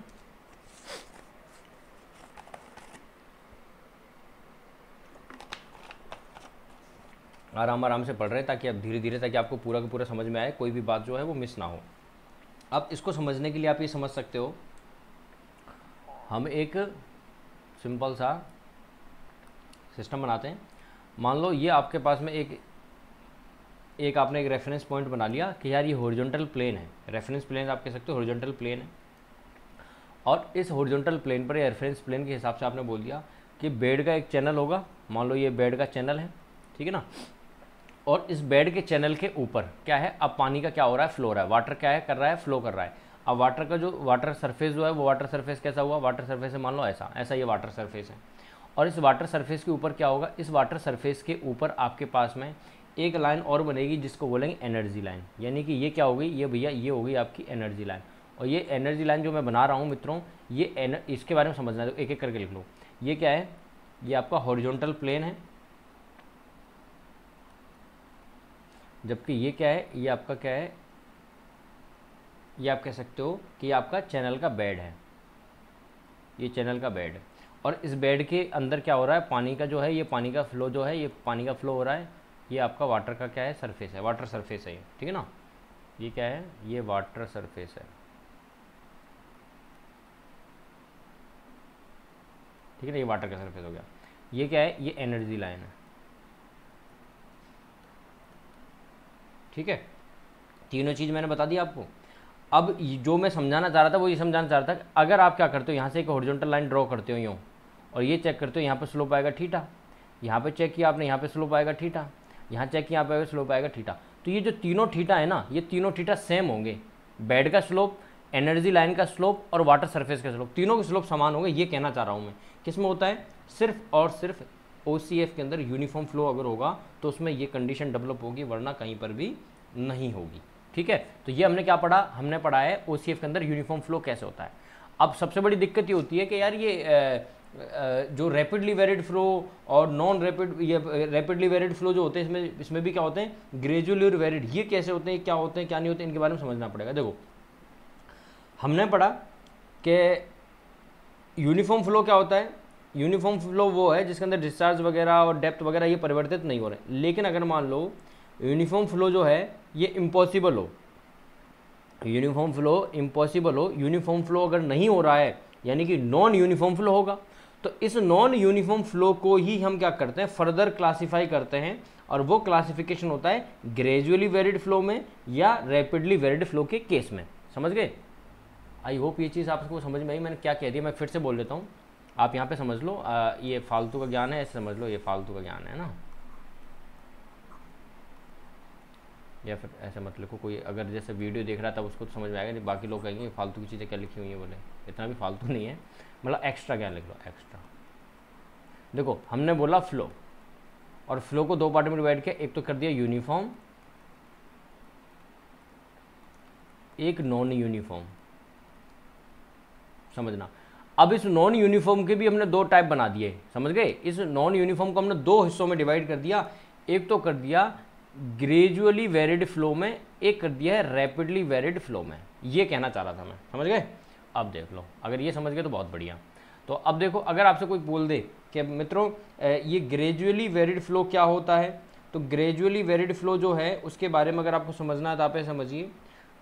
Speaker 1: आराम आराम से पढ़ रहे हैं ताकि आप धीरे धीरे, ताकि आपको पूरा का पूरा समझ में आए, कोई भी बात जो है वो मिस ना हो। अब इसको समझने के लिए आप ये समझ सकते हो, हम एक सिंपल सा सिस्टम बनाते हैं। मान लो ये आपके पास में एक आपने एक रेफरेंस पॉइंट बना लिया कि यार ये हॉरिजॉन्टल प्लेन है, रेफरेंस प्लेन आप कह सकते हो, हॉरिजॉन्टल प्लेन है। और इस हॉरिजॉन्टल प्लेन पर या रेफरेंस प्लेन के हिसाब से आपने बोल दिया कि बेड का एक चैनल होगा। मान लो ये बेड का चैनल है, ठीक है ना। और इस बेड के चैनल के ऊपर क्या है, अब पानी का क्या हो रहा है, फ्लो हो रहा है। वाटर क्या है, कर रहा है, फ्लो कर रहा है। अब वाटर का जो वाटर सरफेस जो है वो वाटर सरफेस कैसा हुआ, वाटर सरफेस है, मान लो ऐसा ये वाटर सरफेस है। और इस वाटर सरफेस के ऊपर क्या होगा, इस वाटर सरफेस के ऊपर आपके पास में एक लाइन और बनेगी जिसको बोलेंगे एनर्जी लाइन। यानी कि ये क्या होगी, ये भैया ये होगी आपकी एनर्जी लाइन। और ये एनर्जी लाइन जो मैं बना रहा हूँ मित्रों, ये इसके बारे में समझना है तो एक एक करके लिख लो। ये क्या है, ये आपका हॉरिजॉन्टल प्लेन है, जबकि ये क्या है, ये आपका क्या है, ये आप कह सकते हो कि ये आपका चैनल का बेड है, ये चैनल का बेड है। और इस बेड के अंदर क्या हो रहा है, पानी का जो है, ये पानी का फ्लो जो है, ये पानी का फ्लो हो रहा है। ये आपका वाटर का क्या है, सरफेस है, वाटर सरफेस है ये, ठीक है ना। ये क्या है, ये वाटर सरफेस है, ठीक है ना, ये वाटर का सरफेस हो गया। ये क्या है, ये एनर्जी लाइन है, ठीक है। तीनों चीज़ मैंने बता दी आपको। अब जो मैं समझाना चाह रहा था वो ये समझाना चाह रहा था, अगर आप क्या करते हो, यहाँ से एक हॉरिजॉन्टल लाइन ड्रॉ करते हो यूँ, और ये चेक करते हो यहाँ पे स्लोप आएगा थीटा, यहाँ पे चेक किया आपने, यहाँ पे स्लोप आएगा थीटा, यहाँ चेक किया, यहाँ पे स्लोप आएगा थीटा। तो ये जो तीनों थीटा है ना, ये तीनों थीटा सेम होंगे। बेड का स्लोप, एनर्जी लाइन का स्लोप और वाटर सरफेस का स्लोप, तीनों के स्लोप समान होंगे। ये कहना चाह रहा हूँ मैं। किस में होता है, सिर्फ और सिर्फ OCF के अंदर यूनिफॉर्म फ्लो अगर होगा तो उसमें ये कंडीशन डेवलप होगी, वरना कहीं पर भी नहीं होगी, ठीक है। तो ये हमने क्या पढ़ा, हमने पढ़ा है OCF के अंदर यूनिफॉर्म फ्लो कैसे होता है। अब सबसे बड़ी दिक्कत ये होती है कि यार ये जो रैपिडली वेरिड फ्लो और नॉन रैपिड, ये रैपिडली वेरिड फ्लो जो होते हैं, इसमें भी क्या होते हैं, ग्रेजुअली वेरिड। ये कैसे होते हैं, क्या होते हैं, क्या नहीं होते, इनके बारे में समझना पड़ेगा। देखो, हमने पढ़ा कि यूनिफॉर्म फ्लो क्या होता है। यूनिफॉर्म फ्लो वो है जिसके अंदर डिस्चार्ज वगैरह और डेप्थ वगैरह ये परिवर्तित नहीं हो रहे। लेकिन अगर मान लो यूनिफॉर्म फ्लो जो है ये इम्पॉसिबल हो, यूनिफॉर्म फ्लो इम्पॉसिबल हो, यूनिफॉर्म फ्लो अगर नहीं हो रहा है यानी कि नॉन यूनिफॉर्म फ्लो होगा, तो इस नॉन यूनिफॉर्म फ्लो को ही हम क्या करते हैं, फर्दर क्लासीफाई करते हैं। और वो क्लासिफिकेशन होता है ग्रेजुअली वेरिड फ्लो में या रैपिडली वेरिड फ्लो के केस में। समझ गए? आई होप ये चीज़ आपको समझ में आई। मैंने क्या कह दिया मैं फिर से बोल देता हूँ, आप यहाँ पे समझ लो। ये फालतू का ज्ञान है, ऐसे समझ लो, ये फालतू का ज्ञान है ना, या फिर ऐसे मत लिखो। कोई अगर जैसे वीडियो देख रहा था उसको तो समझ में आएगा, नहीं बाकी लोग कहेंगे फालतू की चीज़ें क्या लिखी हुई है, बोले इतना भी फालतू नहीं है, मतलब एक्स्ट्रा ज्ञान लिख लो, एक्स्ट्रा। देखो हमने बोला फ्लो, और फ्लो को दो पार्ट में डिवाइड किया, एक तो कर दिया यूनिफॉर्म, एक नॉन यूनिफॉर्म। समझना, अब इस नॉन यूनिफॉर्म के भी हमने दो टाइप बना दिए, समझ गए? इस नॉन यूनिफॉर्म को हमने दो हिस्सों में डिवाइड कर दिया, एक तो कर दिया ग्रेजुअली वेरिड फ्लो में, एक कर दिया है रैपिडली वेरिड फ्लो में। ये कहना चाह रहा था मैं, समझ गए? अब देख लो, अगर ये समझ गए तो बहुत बढ़िया। तो अब देखो, अगर आपसे कोई बोल दे कि मित्रों ये ग्रेजुअली वेरिड फ्लो क्या होता है, तो ग्रेजुअली वेरिड फ्लो जो है उसके बारे में अगर आपको समझना है तो आप समझिए,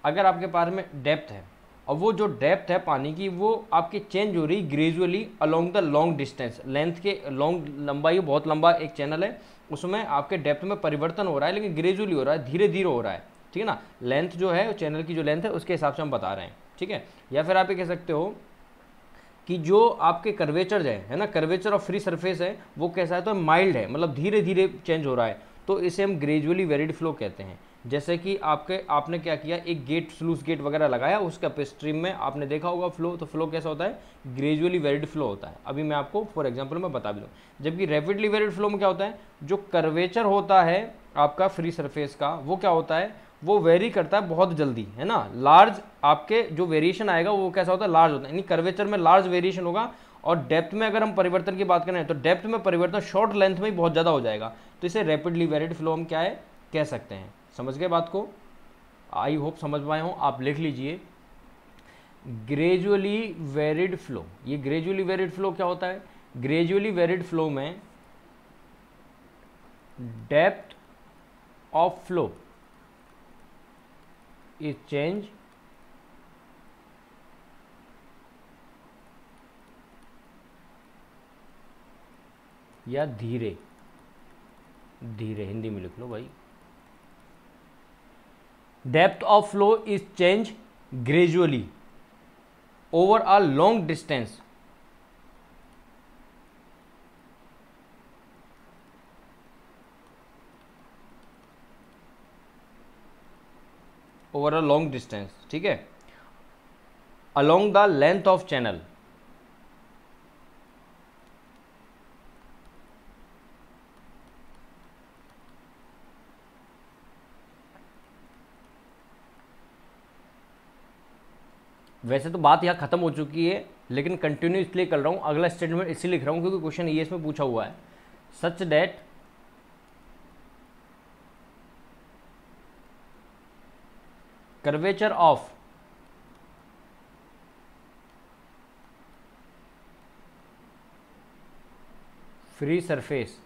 Speaker 1: अगर आपके पास में डेप्थ है, और वो जो डेप्थ है पानी की वो आपकी चेंज हो रही gradually along the long distance, length के लॉन्ग, लंबाई बहुत लंबा एक चैनल है, उसमें आपके डेप्थ में परिवर्तन हो रहा है, लेकिन ग्रेजुअली हो रहा है, धीरे धीरे हो रहा है, ठीक है ना। लेंथ जो है चैनल की जो लेंथ है उसके हिसाब से हम बता रहे हैं, ठीक है। या फिर आप ये कह सकते हो कि जो आपके कर्वेचर है ना, कर्वेचर ऑफ फ्री सरफेस है वो कैसा है, तो माइल्ड है, मतलब धीरे धीरे चेंज हो रहा है, तो इसे हम ग्रेजुअली वेरिड फ्लो कहते हैं। जैसे कि आपने क्या किया, एक गेट, स्लूस गेट वगैरह लगाया, उसका अपस्ट्रीम में आपने देखा होगा फ्लो, तो फ्लो कैसा होता है, ग्रेजुअली वेरिड फ्लो होता है। अभी मैं आपको फॉर एग्जांपल मैं बता भी दूँ। जबकि रैपिडली वेरिड फ्लो में क्या होता है, जो कर्वेचर होता है आपका फ्री सरफेस का वो क्या होता है, वो वेरी करता है बहुत जल्दी, है ना। लार्ज आपके जो वेरिएशन आएगा वो कैसा होता है, लार्ज होता है, यानी कर्वेचर में लार्ज वेरिएशन होगा। और डेप्थ में अगर हम परिवर्तन की बात करें तो डेप्थ में परिवर्तन शॉर्ट लेंथ में ही बहुत ज़्यादा हो जाएगा, तो इसे रैपिडली वेरिड फ्लो हम क्या है कह सकते हैं। समझ गए बात को, आई होप समझ पाए हो। आप लिख लीजिए ग्रेजुअली वेरिड फ्लो। ये ग्रेजुअली वेरिड फ्लो क्या होता है, ग्रेजुअली वेरिड फ्लो में depth of flow is change या धीरे धीरे, हिंदी में लिख लो भाई, depth of flow is change gradually over a long distance over a long distance, ठीक है, along the length of channel. वैसे तो बात यहाँ खत्म हो चुकी है, लेकिन कंटिन्यू इसलिए कर रहा हूँ, अगला स्टेटमेंट इसलिए लिख रहा हूँ क्योंकि क्वेश्चन ये इसमें पूछा हुआ है, such that curvature of free surface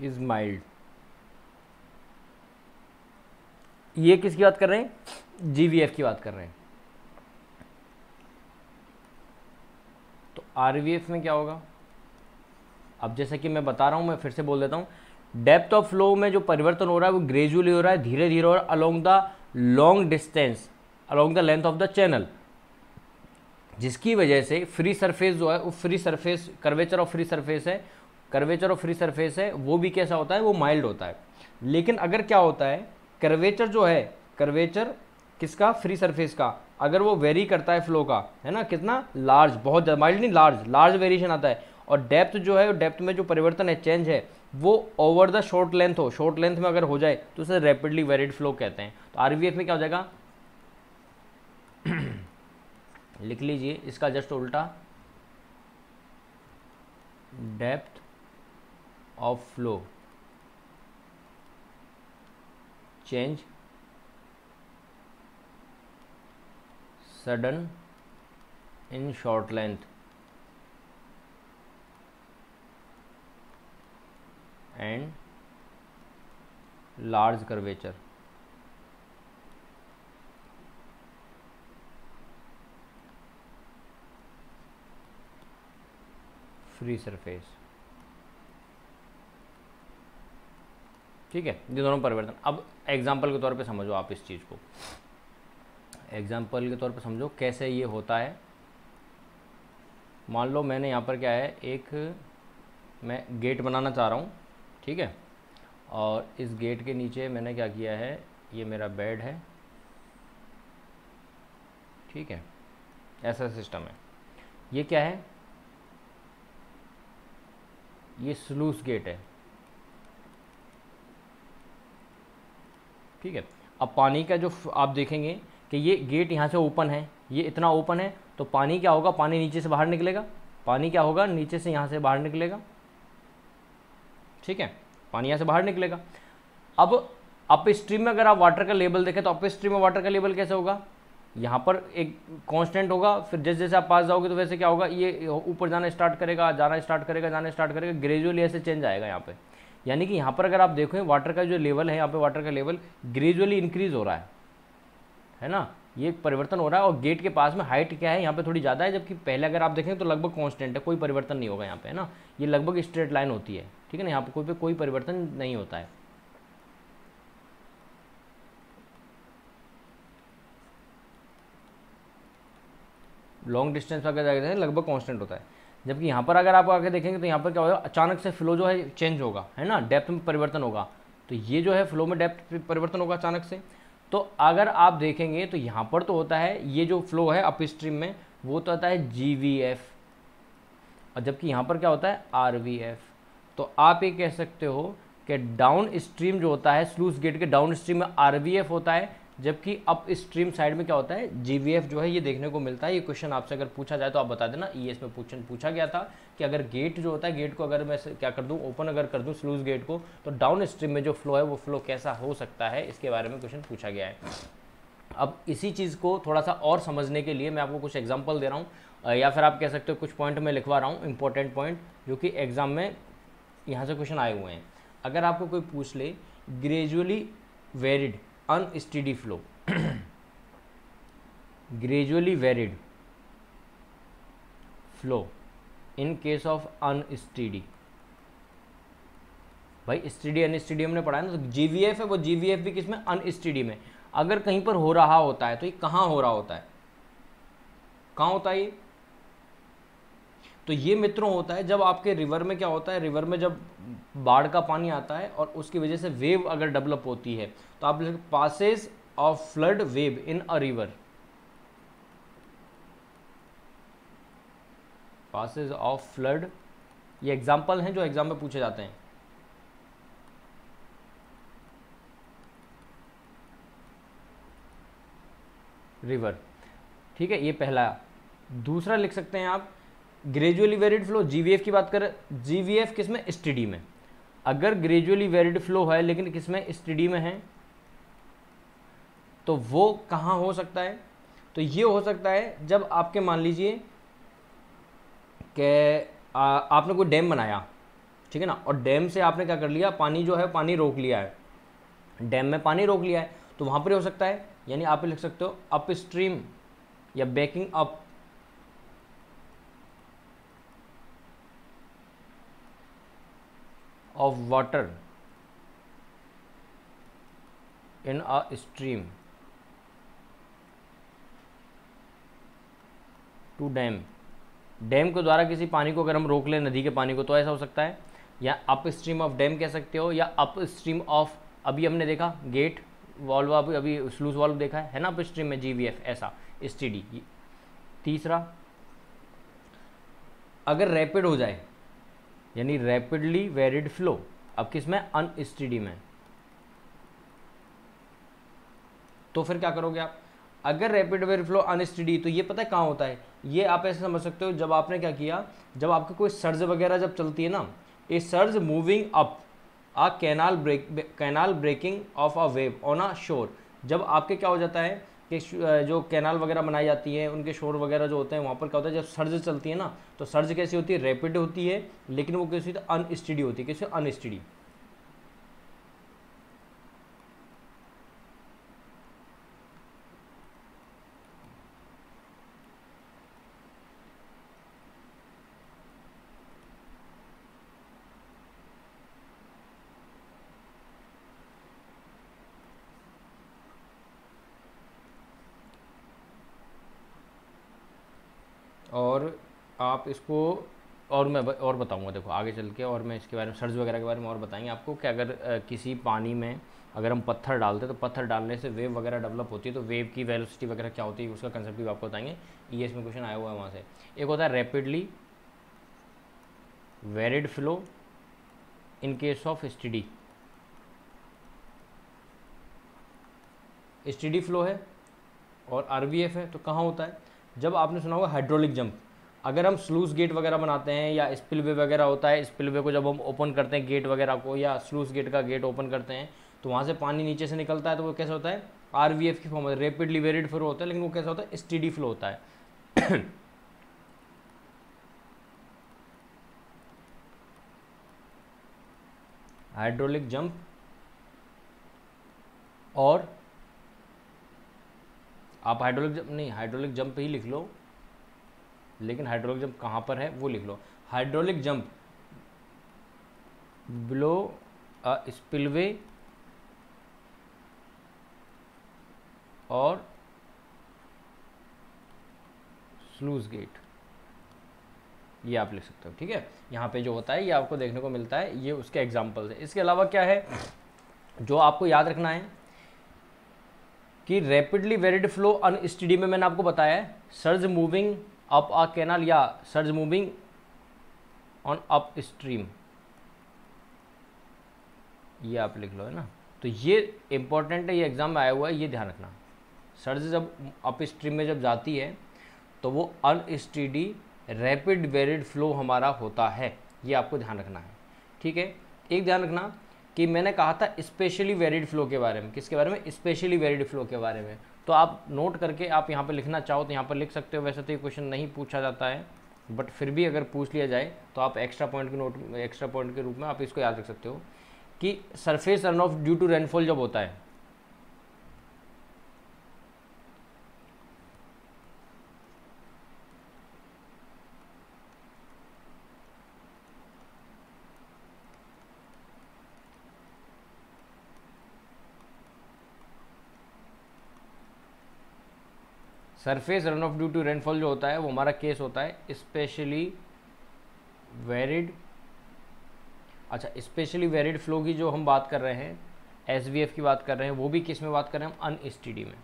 Speaker 1: is mild. ये किसकी बात कर रहे हैं, जीवीएफ की बात कर रहे हैं। तो आरवीएफ में क्या होगा, अब जैसे कि मैं बता रहा हूं, मैं फिर से बोल देता हूं, डेप्थ ऑफ फ्लो में जो परिवर्तन हो रहा है वो ग्रेजुअली हो रहा है, धीरे धीरे हो रहा है, along the long distance, along the length of the channel, जिसकी वजह से फ्री सरफेस जो है वो free surface, curvature of free surface है, कर्वेचर ऑफ फ्री सरफेस है वो भी कैसा होता है, वो माइल्ड होता है। लेकिन अगर क्या होता है, कर्वेचर जो है, कर्वेचर किसका, फ्री सरफेस का, अगर वो वेरी करता है फ्लो का, है ना, कितना लार्ज, बहुत ज़्यादा, माइल्ड नहीं, लार्ज, लार्ज वेरिएशन आता है, और डेप्थ जो है, डेप्थ में जो परिवर्तन है, चेंज है, वो ओवर द शॉर्ट लेंथ हो, शॉर्ट लेंथ में अगर हो जाए तो उसे रैपिडली वेरिड फ्लो कहते हैं। तो आरवीएफ में क्या हो जाएगा लिख लीजिए इसका जस्ट उल्टा, depth of flow change sudden in short length and large curvature. Free surface, ठीक है, ये दोनों परिवर्तन। अब एग्जाम्पल के तौर पे समझो आप इस चीज़ को, एग्जाम्पल के तौर पे समझो कैसे ये होता है। मान लो मैंने यहाँ पर क्या है, एक मैं गेट बनाना चाह रहा हूँ, ठीक है, और इस गेट के नीचे मैंने क्या किया है, ये मेरा बेड है, ठीक है, ऐसा सिस्टम है। ये क्या है, ये स्लूस गेट है, ठीक है। अब पानी का जो आप देखेंगे कि ये गेट यहाँ से ओपन है, ये इतना ओपन है, तो पानी क्या होगा, पानी नीचे से बाहर निकलेगा, पानी क्या होगा, नीचे से यहाँ से बाहर निकलेगा, ठीक है, पानी यहाँ से बाहर निकलेगा। अब अप स्ट्रीम में अगर आप वाटर का लेवल देखें तो अप स्ट्रीम में वाटर का लेवल कैसे होगा, यहाँ पर एक कांस्टेंट होगा, फिर जैसे जैसे आप पास जाओगे तो वैसे क्या होगा, ये ऊपर जाना स्टार्ट करेगा, जाना स्टार्ट करेगा, जाना स्टार्ट करेगा, ग्रेजुअली ऐसे चेंज आएगा यहाँ पे। यानी कि यहाँ पर अगर आप देखो वाटर का जो लेवल है, यहाँ पे वाटर का लेवल ग्रेजुअली इंक्रीज हो रहा है ना, ये एक परिवर्तन हो रहा है। और गेट के पास में हाइट क्या है, यहाँ पे थोड़ी ज़्यादा है, जबकि पहले अगर आप देखें तो लगभग कांस्टेंट है, कोई परिवर्तन नहीं होगा यहाँ पे, है ना, ये लगभग स्ट्रेट लाइन होती है, ठीक है ना, यहाँ पे कोई परिवर्तन नहीं होता है। लॉन्ग डिस्टेंस पर अगर देखें लगभग कांस्टेंट होता है, जबकि यहाँ पर अगर आप आगे देखेंगे तो यहाँ पर क्या होगा, अचानक से फ्लो जो है चेंज होगा, है ना, डेप्थ में परिवर्तन होगा। तो ये जो है फ्लो में डेप्थ परिवर्तन होगा अचानक से। तो अगर आप देखेंगे तो यहाँ पर तो होता है ये जो फ्लो है अप स्ट्रीम में, वो तो होता है GVF, और जबकि यहाँ पर क्या होता है RVF। तो आप ये कह सकते हो कि डाउन स्ट्रीम जो होता है स्लूस गेट के डाउन स्ट्रीम में RVF होता है, जबकि अप स्ट्रीम साइड में क्या होता है GVF जो है ये देखने को मिलता है। ये क्वेश्चन आपसे अगर पूछा जाए तो आप बता देना, ES में पूछा गया था कि अगर गेट जो होता है, गेट को अगर मैं क्या कर दूं, ओपन अगर कर दूं स्लूस गेट को, तो डाउन स्ट्रीम में जो फ्लो है वो फ्लो कैसा हो सकता है, इसके बारे में क्वेश्चन पूछा गया है। अब इसी चीज़ को थोड़ा सा और समझने के लिए मैं आपको कुछ एग्जाम्पल दे रहा हूँ, या फिर आप कह सकते हो कुछ पॉइंट में लिखवा रहा हूँ, इंपॉर्टेंट पॉइंट जो कि एग्जाम में यहाँ से क्वेश्चन आए हुए हैं। अगर आपको कोई पूछ ले gradually varied unsteady flow, gradually varied flow in case of unsteady, भाई स्टेडी अनस्टेडी हमने पढ़ा है ना, तो GVF है, वो GVF भी किसमें, अनस्टेडी में। अगर कहीं पर हो रहा होता है तो ये कहाँ हो रहा होता है, कहाँ होता है ये, तो ये मित्रों होता है जब आपके रिवर में क्या होता है, रिवर में जब बाढ़ का पानी आता है और उसकी वजह से वेव अगर डेवलप होती है, तो आप लिख passage of flood wave in a river, passage of flood, ये एग्जाम्पल हैं जो एग्जाम में पूछे जाते हैं। रिवर, ठीक है, ये पहला। दूसरा लिख सकते हैं आप ग्रेजुअली वेरिड फ्लो, GVF की बात करें, GVF किसमें, स्टेडी में। अगर ग्रेजुअली वेरिड फ्लो है लेकिन किसमें, स्टेडी में है, तो वो कहाँ हो सकता है, तो ये हो सकता है जब आपके मान लीजिए कि आपने कोई डैम बनाया, ठीक है ना, और डैम से आपने क्या कर लिया, पानी जो है पानी रोक लिया है, डैम में पानी रोक लिया है, तो वहाँ पर हो सकता है, यानी आप लिख सकते हो अप स्ट्रीम या backing up of water in a stream to dam, dam के द्वारा किसी पानी को अगर हम रोक लें, नदी के पानी को, तो ऐसा हो सकता है। या अप स्ट्रीम ऑफ डैम कह सकते हो, या अप स्ट्रीम ऑफ, अभी हमने देखा गेट वॉल्व, अभी स्लूज वॉल्व देखा है ना, अप स्ट्रीम में GVF, ऐसा स्टेडी। तीसरा, अगर रैपिड हो जाए, यानी रैपिडली वेरिड फ्लो, अब किस में, अनस्टेडी में, तो फिर क्या करोगे आप, अगर रैपिड वेरिड फ्लो अनस्टेडी, तो ये पता है कहाँ होता है, ये आप ऐसे समझ सकते हो जब आपने क्या किया, जब आपकी कोई सर्ज वगैरह जब चलती है ना, a surge moving up a canal breaking of a wave on a shore, जब आपके क्या हो जाता है कि जो कैनाल वगैरह बनाई जाती है, उनके शोर वगैरह जो होते हैं, वहाँ पर क्या होता है, जब सर्ज चलती है ना, तो सर्ज कैसी होती है, रैपिड होती है, लेकिन वो कैसी होती है, अनस्टेडी होती है। कैसे, अनस्टेडी। और आप इसको, और मैं और बताऊंगा, देखो आगे चल के, और मैं इसके बारे में सर्ज वगैरह के बारे में और बताएंगे आपको कि अगर किसी पानी में अगर हम पत्थर डालते हैं तो पत्थर डालने से वेव वगैरह डेवलप होती है, तो वेव की वेलोसिटी वगैरह क्या होती है, उसका कंसेप्ट भी आपको बताएंगे। ES में क्वेश्चन आया हुआ है वहाँ से। एक होता है rapidly varied flow in case of steady, steady flow है, और RVF है, तो कहाँ होता है, जब आपने सुना होगा हाइड्रोलिक जंप, अगर हम स्लूस गेट वगैरह बनाते हैं या स्पिलवे वगैरह होता है, स्पिलवे को जब हम ओपन करते हैं गेट वगैरह को, या स्लूस गेट का गेट ओपन करते हैं, तो वहाँ से पानी नीचे से निकलता है, तो वो कैसा होता है, RVF की फॉर्म में, रैपिडली वेरिड फ्लो होता है, लेकिन वो कैसा होता है, स्टेडी फ्लो होता है। हाइड्रोलिक जंप और आप हाइड्रोलिक जंप नहीं, हाइड्रोलिक जंप ही लिख लो, लेकिन हाइड्रोलिक जंप कहाँ पर है वो लिख लो। Hydraulic jump below a spillway और स्लूज गेट, ये आप लिख सकते हो। ठीक है, यहाँ पे जो होता है ये आपको देखने को मिलता है, ये उसके एग्जाम्पल्स है। इसके अलावा क्या है जो आपको याद रखना है कि रैपिडली वेरिड फ्लो अनस्टेडी में मैंने आपको बताया है surge moving up a canal या surge moving on upstream, ये आप लिख लो, है ना। तो ये इंपॉर्टेंट है, ये एग्जाम में आया हुआ है, ये ध्यान रखना। सर्ज जब अप स्ट्रीम में जब जाती है तो वो अनस्टेडी रैपिड वेरिड फ्लो हमारा होता है, ये आपको ध्यान रखना है। ठीक है, एक ध्यान रखना कि मैंने कहा था स्पेशली वेरिड फ्लो के बारे में। किसके बारे में? स्पेशली वेरिड फ्लो के बारे में। तो आप नोट करके आप यहाँ पर लिखना चाहो तो यहाँ पर लिख सकते हो। वैसे तो ये क्वेश्चन नहीं पूछा जाता है, बट फिर भी अगर पूछ लिया जाए तो आप एक्स्ट्रा पॉइंट के रूप में आप इसको याद रख सकते हो कि surface run off due to rainfall जब होता है, surface run off due to rainfall जो होता है वो हमारा केस होता है स्पेशली वेरिड। अच्छा, स्पेशली वेरिड फ्लो की जो हम बात कर रहे हैं, एसवीएफ की बात कर रहे हैं, वो भी किस में बात कर रहे हैं हम? अनस्टेडी में।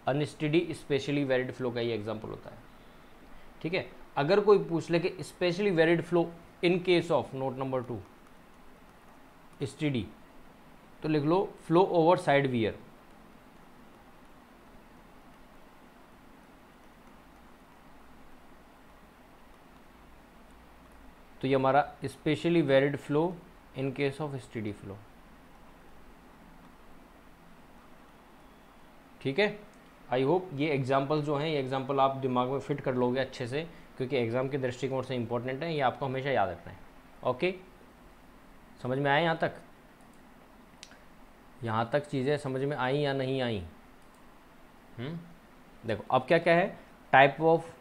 Speaker 1: अनस्टेडी स्पेशली वेरिड फ्लो का ये एग्जांपल होता है। ठीक है, अगर कोई पूछ ले कि specially varied flow in case of, note number 2, steady, तो लिख low flow over side wear. तो ये हमारा specially varied flow in case of steady flow. ठीक है, आई होप ये एग्जाम्पल जो हैं, ये एग्जाम्पल आप दिमाग में फिट कर लोगे अच्छे से, क्योंकि एग्जाम के दृष्टिकोण से इंपॉर्टेंट है, ये आपको हमेशा याद रखना है। ओके, समझ में आए यहाँ तक? यहाँ तक चीज़ें समझ में आई या नहीं आई? देखो अब क्या क्या है, टाइप ऑफ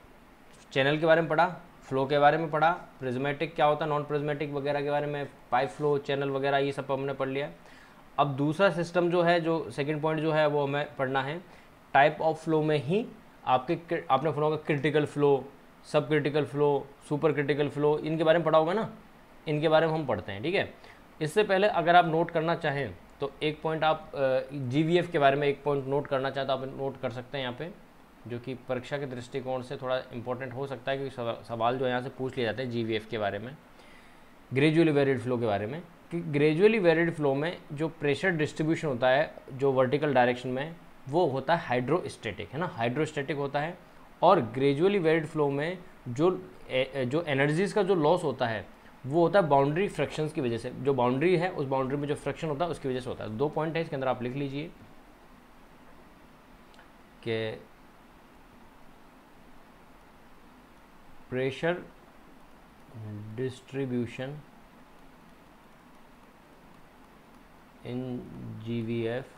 Speaker 1: चैनल के बारे में पढ़ा, फ्लो के बारे में पढ़ा, प्रिज्मेटिक क्या होता है, नॉन प्रिज्मेटिक वगैरह के बारे में, पाइप फ्लो, चैनल वगैरह, ये सब हमने पढ़ लिया। अब दूसरा सिस्टम जो है, जो सेकंड पॉइंट जो है वो हमें पढ़ना है, टाइप ऑफ फ्लो में ही आपने फ्लो का क्रिटिकल फ्लो, सब critical flow, super critical flow, इनके बारे में पढ़ा होगा ना, इनके बारे में हम पढ़ते हैं। ठीक है, इससे पहले अगर आप नोट करना चाहें तो एक पॉइंट आप जीवीएफ के बारे में एक पॉइंट नोट करना चाहते तो आप नोट कर सकते हैं यहाँ पे, जो कि परीक्षा के दृष्टिकोण से थोड़ा इंपॉर्टेंट हो सकता है, क्योंकि सवाल जो यहाँ से पूछ लिए जाते हैं जीवीएफ के बारे में, ग्रेजुअली वेरिड फ्लो के बारे में। कि ग्रेजुअली वेरिड फ्लो में जो प्रेशर डिस्ट्रीब्यूशन होता है जो वर्टिकल डायरेक्शन में, वो होता है हाइड्रोस्टैटिक, है ना, हाइड्रोस्टैटिक होता है। और ग्रेजुअली वेरिड फ्लो में जो एनर्जीज़ का जो लॉस होता है वो होता है बाउंड्री फ्रैक्शंस की वजह से। जो बाउंड्री है उस बाउंड्री में जो फ्रैक्शन होता है उसकी वजह से होता है। 2 पॉइंट है इसके अंदर, आप लिख लीजिए कि pressure distribution in GVF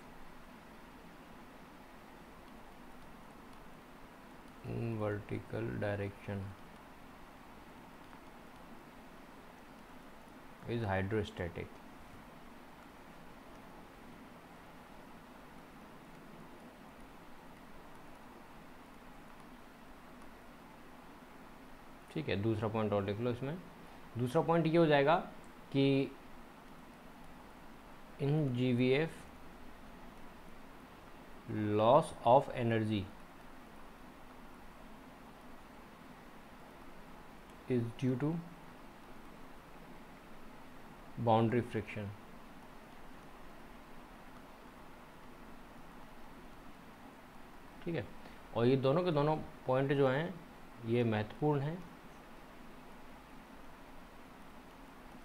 Speaker 1: in vertical direction is hydrostatic. ठीक है, दूसरा पॉइंट और लिख लो इसमें। दूसरा पॉइंट ये हो जाएगा कि in GVF loss of energy is due to boundary friction. ठीक है, और ये दोनों के दोनों पॉइंट जो हैं ये महत्वपूर्ण हैं,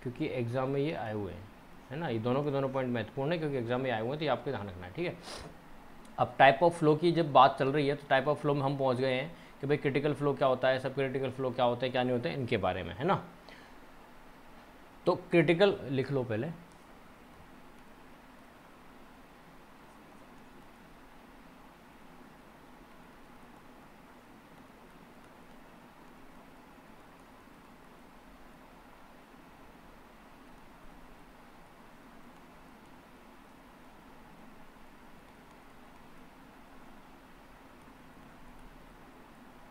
Speaker 1: क्योंकि एग्जाम में ये आए हुए हैं, है ना। ये दोनों के दोनों पॉइंट महत्वपूर्ण है क्योंकि एग्जाम में आए हुए हैं, तो ये आपको ध्यान रखना है। ठीक है, अब टाइप ऑफ फ्लो की जब बात चल रही है तो टाइप ऑफ फ्लो में हम पहुंच गए हैं कि भाई क्रिटिकल फ्लो क्या होता है, सब क्रिटिकल फ्लो क्या होता है, क्या नहीं होता है, इनके बारे में, है ना। तो क्रिटिकल लिख लो पहले।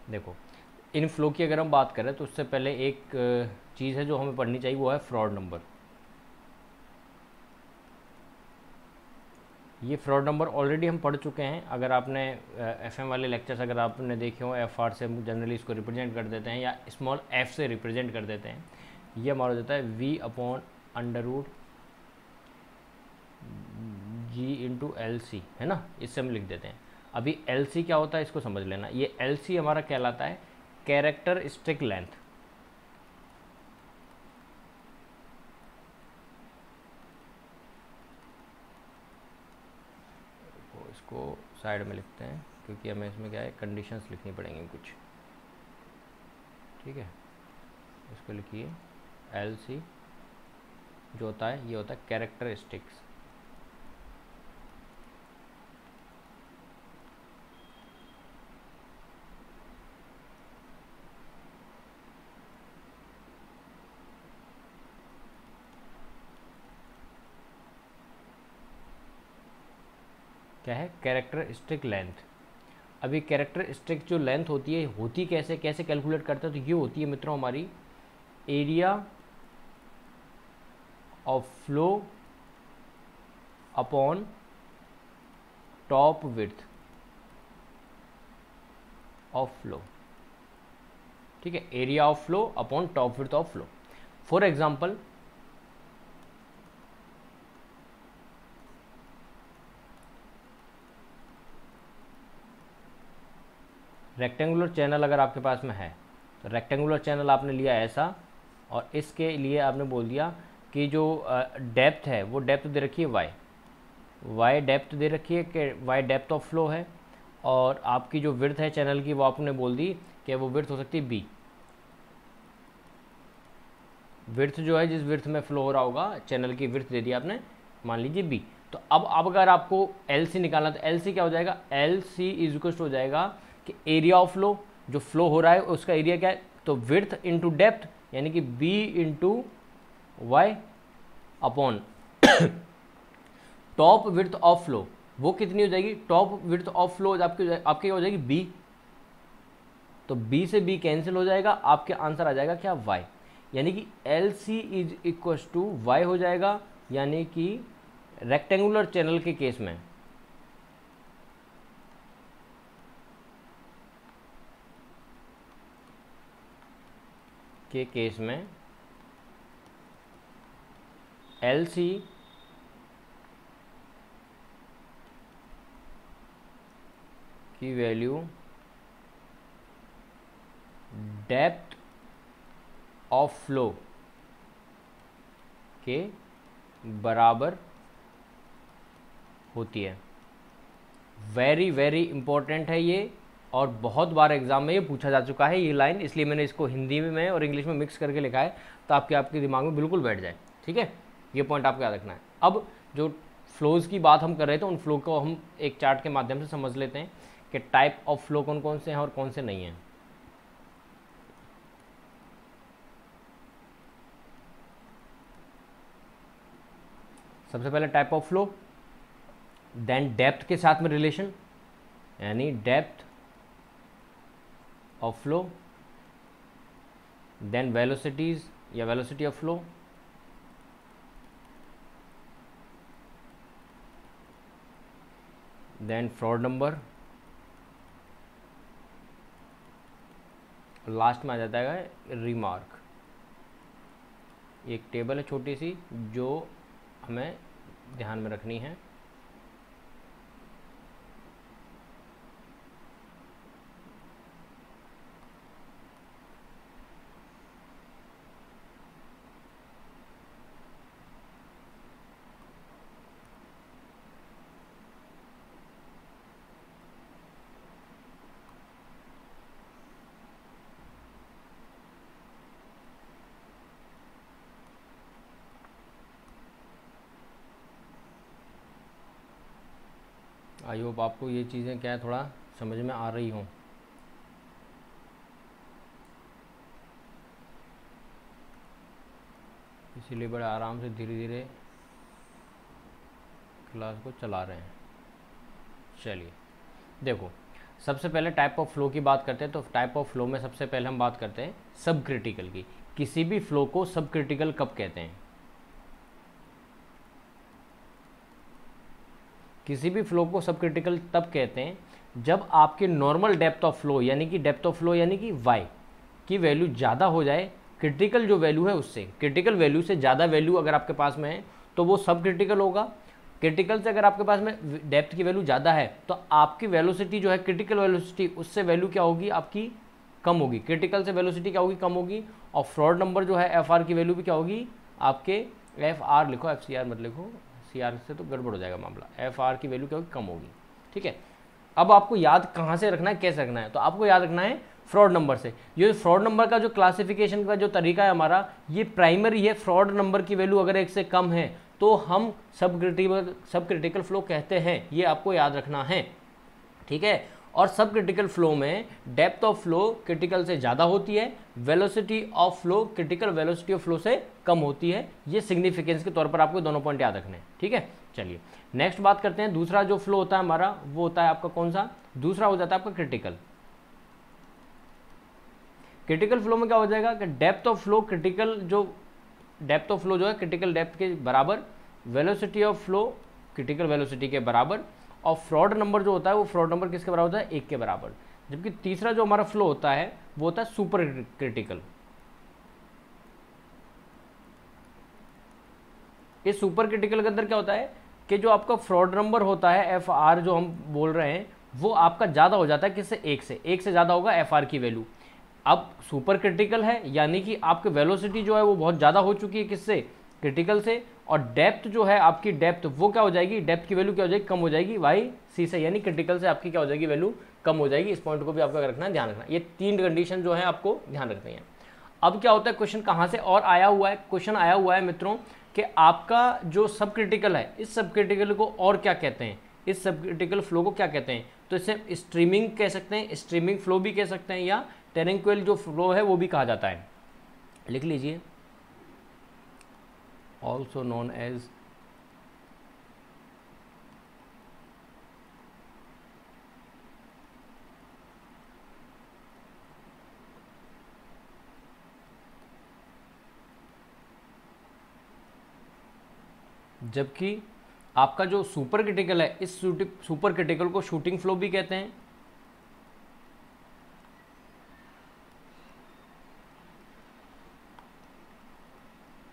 Speaker 1: देखो, इन फ्लो की अगर हम बात करें तो उससे पहले एक चीज़ है जो हमें पढ़नी चाहिए, वो है फ्रॉड नंबर। ये फ्रॉड नंबर ऑलरेडी हम पढ़ चुके हैं। अगर आपने एफएम वाले लेक्चर्स अगर आपने देखे हो, एफ आर से हम जनरली इसको रिप्रेजेंट कर देते हैं या स्मॉल एफ से रिप्रेजेंट कर देते हैं। ये हमारा हो जाता है V upon under root G into L C, है ना, इससे हम लिख देते हैं। अभी एल सी क्या होता है इसको समझ लेना। ये एल सी हमारा कहलाता है कैरेक्टरिस्टिक लेंथ। इसको साइड में लिखते हैं क्योंकि हमें इसमें क्या है, कंडीशंस लिखनी पड़ेंगी कुछ, ठीक है। इसको लिखिए एल सी जो होता है, ये होता है कैरेक्टरिस्टिक्स। क्या है, कैरेक्टरिस्टिक लेंथ। अभी कैरेक्टरिस्टिक जो लेंथ होती है, होती कैसे, कैसे कैलकुलेट करते हैं, तो ये होती है मित्रों हमारी area of flow upon top width of flow, ठीक है। Area of flow upon top width of flow. For example, rectangular channel अगर आपके पास में है तो रेक्टेंगुलर चैनल आपने लिया ऐसा, और इसके लिए आपने बोल दिया कि जो डेप्थ है वो डेप्थ दे रखी है वाई डेप्थ दे रखी है कि वाई डेप्थ ऑफ फ्लो है, और आपकी जो विड्थ है चैनल की वो आपने बोल दी कि वो विड्थ हो सकती है बी। विड्थ जो है जिस विड्थ में फ्लो हो रहा होगा, चैनल की विड्थ दे दी आपने, मान लीजिए बी। तो अब अगर आपको एल सी निकालना तो एल सी क्या हो जाएगा, एल सी इज इक्वल हो जाएगा कि एरिया ऑफ फ्लो, जो फ्लो हो रहा है उसका एरिया क्या है, तो विड्थ इंटू डेप्थ, यानी कि B into Y upon top width of flow. वो कितनी हो जाएगी, टॉप विड्थ ऑफ फ्लो आपकी हो जाएगी बी। तो बी से बी कैंसिल हो जाएगा, आपके आंसर आ जाएगा क्या, वाई। यानी कि L C is equal to Y हो जाएगा। यानी कि रेक्टेंगुलर चैनल के केस में एल सी की वैल्यू डेप्थ ऑफ फ्लो के बराबर होती है। वेरी वेरी इंपॉर्टेंट है ये, और बहुत बार एग्जाम में ये पूछा जा चुका है ये लाइन, इसलिए मैंने इसको हिंदी में और इंग्लिश में मिक्स करके लिखा है तो आपके दिमाग में बिल्कुल बैठ जाए, ठीक है। ये पॉइंट आपको याद रखना है। अब जो फ्लोज की बात हम कर रहे थे, उन फ्लो को हम एक चार्ट के माध्यम से समझ लेते हैं कि टाइप ऑफ फ्लो कौन कौन से हैं और कौन से नहीं हैं। सबसे पहले type of flow, then depth के साथ में रिलेशन, यानी depth of flow, then velocities या velocity of flow, then Froude number, last में आ जाता है रिमार्क। एक टेबल है छोटी सी जो हमें ध्यान में रखनी है। आई होप आपको ये चीज़ें क्या है थोड़ा समझ में आ रही हों। इसीलिए बड़े आराम से धीरे धीरे क्लास को चला रहे हैं। चलिए देखो, सबसे पहले टाइप ऑफ फ्लो की बात करते हैं। तो टाइप ऑफ फ्लो में सबसे पहले हम बात करते हैं सब क्रिटिकल की। किसी भी फ्लो को सब क्रिटिकल कब कहते हैं? किसी भी फ्लो को सब क्रिटिकल तब कहते हैं जब आपके नॉर्मल डेप्थ ऑफ फ्लो यानी कि डेप्थ ऑफ फ्लो यानी कि वाई की वैल्यू ज़्यादा हो जाए क्रिटिकल जो वैल्यू है उससे। क्रिटिकल वैल्यू से ज़्यादा वैल्यू अगर आपके पास में है तो वो सब क्रिटिकल होगा। क्रिटिकल से अगर आपके पास में डेप्थ की वैल्यू ज़्यादा है तो आपकी वेलोसिटी जो है क्रिटिकल वेलोसिटी उससे वैल्यू क्या होगी आपकी कम होगी। क्रिटिकल से वेलोसिटी क्या होगी कम होगी। और फ्रॉड नंबर जो है एफ आर की वैल्यू भी क्या होगी आपके, एफ आर लिखो एफ सी आर मत लिखो, सी आर से तो गड़बड़ हो जाएगा मामला। एफ आर की वैल्यू क्या होगी कम होगी। ठीक है, अब आपको याद कहाँ से रखना है कैसे रखना है? तो आपको याद रखना है फ्रॉड नंबर से। ये फ्रॉड नंबर का जो क्लासिफिकेशन का जो तरीका है हमारा ये प्राइमरी है। फ्रॉड नंबर की वैल्यू अगर एक से कम है तो हम सब क्रिटिकल फ्लो कहते हैं, ये आपको याद रखना है। ठीक है, और सब क्रिटिकल फ्लो में डेप्थ ऑफ फ्लो क्रिटिकल से ज़्यादा होती है, velocity of flow critical velocity of flow से कम होती है। ये सिग्निफिकेंस के तौर पर आपको दोनों पॉइंट याद रखने हैं। ठीक है, चलिए नेक्स्ट बात करते हैं। दूसरा जो फ्लो होता है हमारा वो होता है आपका कौन सा? दूसरा हो जाता है आपका क्रिटिकल। क्रिटिकल फ्लो में क्या हो जाएगा कि डेप्थ ऑफ फ्लो क्रिटिकल जो डेप्थ ऑफ फ्लो जो है क्रिटिकल डेप्थ के बराबर, velocity of flow critical velocity के बराबर, और फ्रॉड नंबर जो होता है वो फ्रॉड नंबर किसके बराबर होता है? 1 के बराबर। जबकि तीसरा जो हमारा फ्लो होता है वो होता है सुपर क्रिटिकल। इस सुपर क्रिटिकल के अंदर क्या होता है कि जो आपका फ्रॉड नंबर होता है एफ आर जो हम बोल रहे हैं वो आपका ज़्यादा हो जाता है किससे? 1 से ज़्यादा होगा एफ आर की वैल्यू। अब सुपर क्रिटिकल है यानी कि आपकी वेलोसिटी जो है वो बहुत ज़्यादा हो चुकी है किससे? क्रिटिकल से। और डेप्थ जो है आपकी डेप्थ वो क्या हो जाएगी? डेप्थ की वैल्यू क्या हो जाएगी? कम हो जाएगी वाई सी से, यानी क्रिटिकल से आपकी क्या हो जाएगी? वैल्यू कम हो जाएगी। इस पॉइंट को भी आपको रखना है, ध्यान रखना। ये 3 कंडीशन जो है आपको ध्यान रखनी है। अब क्या होता है क्वेश्चन कहाँ से और आया हुआ है? क्वेश्चन आया हुआ है मित्रों कि आपका जो सब क्रिटिकल है इस सब क्रिटिकल को और क्या कहते हैं? इस सब क्रिटिकल फ्लो को क्या कहते हैं? तो इसे स्ट्रीमिंग कह सकते हैं, स्ट्रीमिंग फ्लो भी कह सकते हैं, या टेरेंक्वेल जो फ्लो है वो भी कहा जाता है। लिख लीजिए, ऑल्सो नोन एज जबकि आपका जो सुपर क्रिटिकल है इस सुपर क्रिटिकल को शूटिंग फ्लो भी कहते हैं।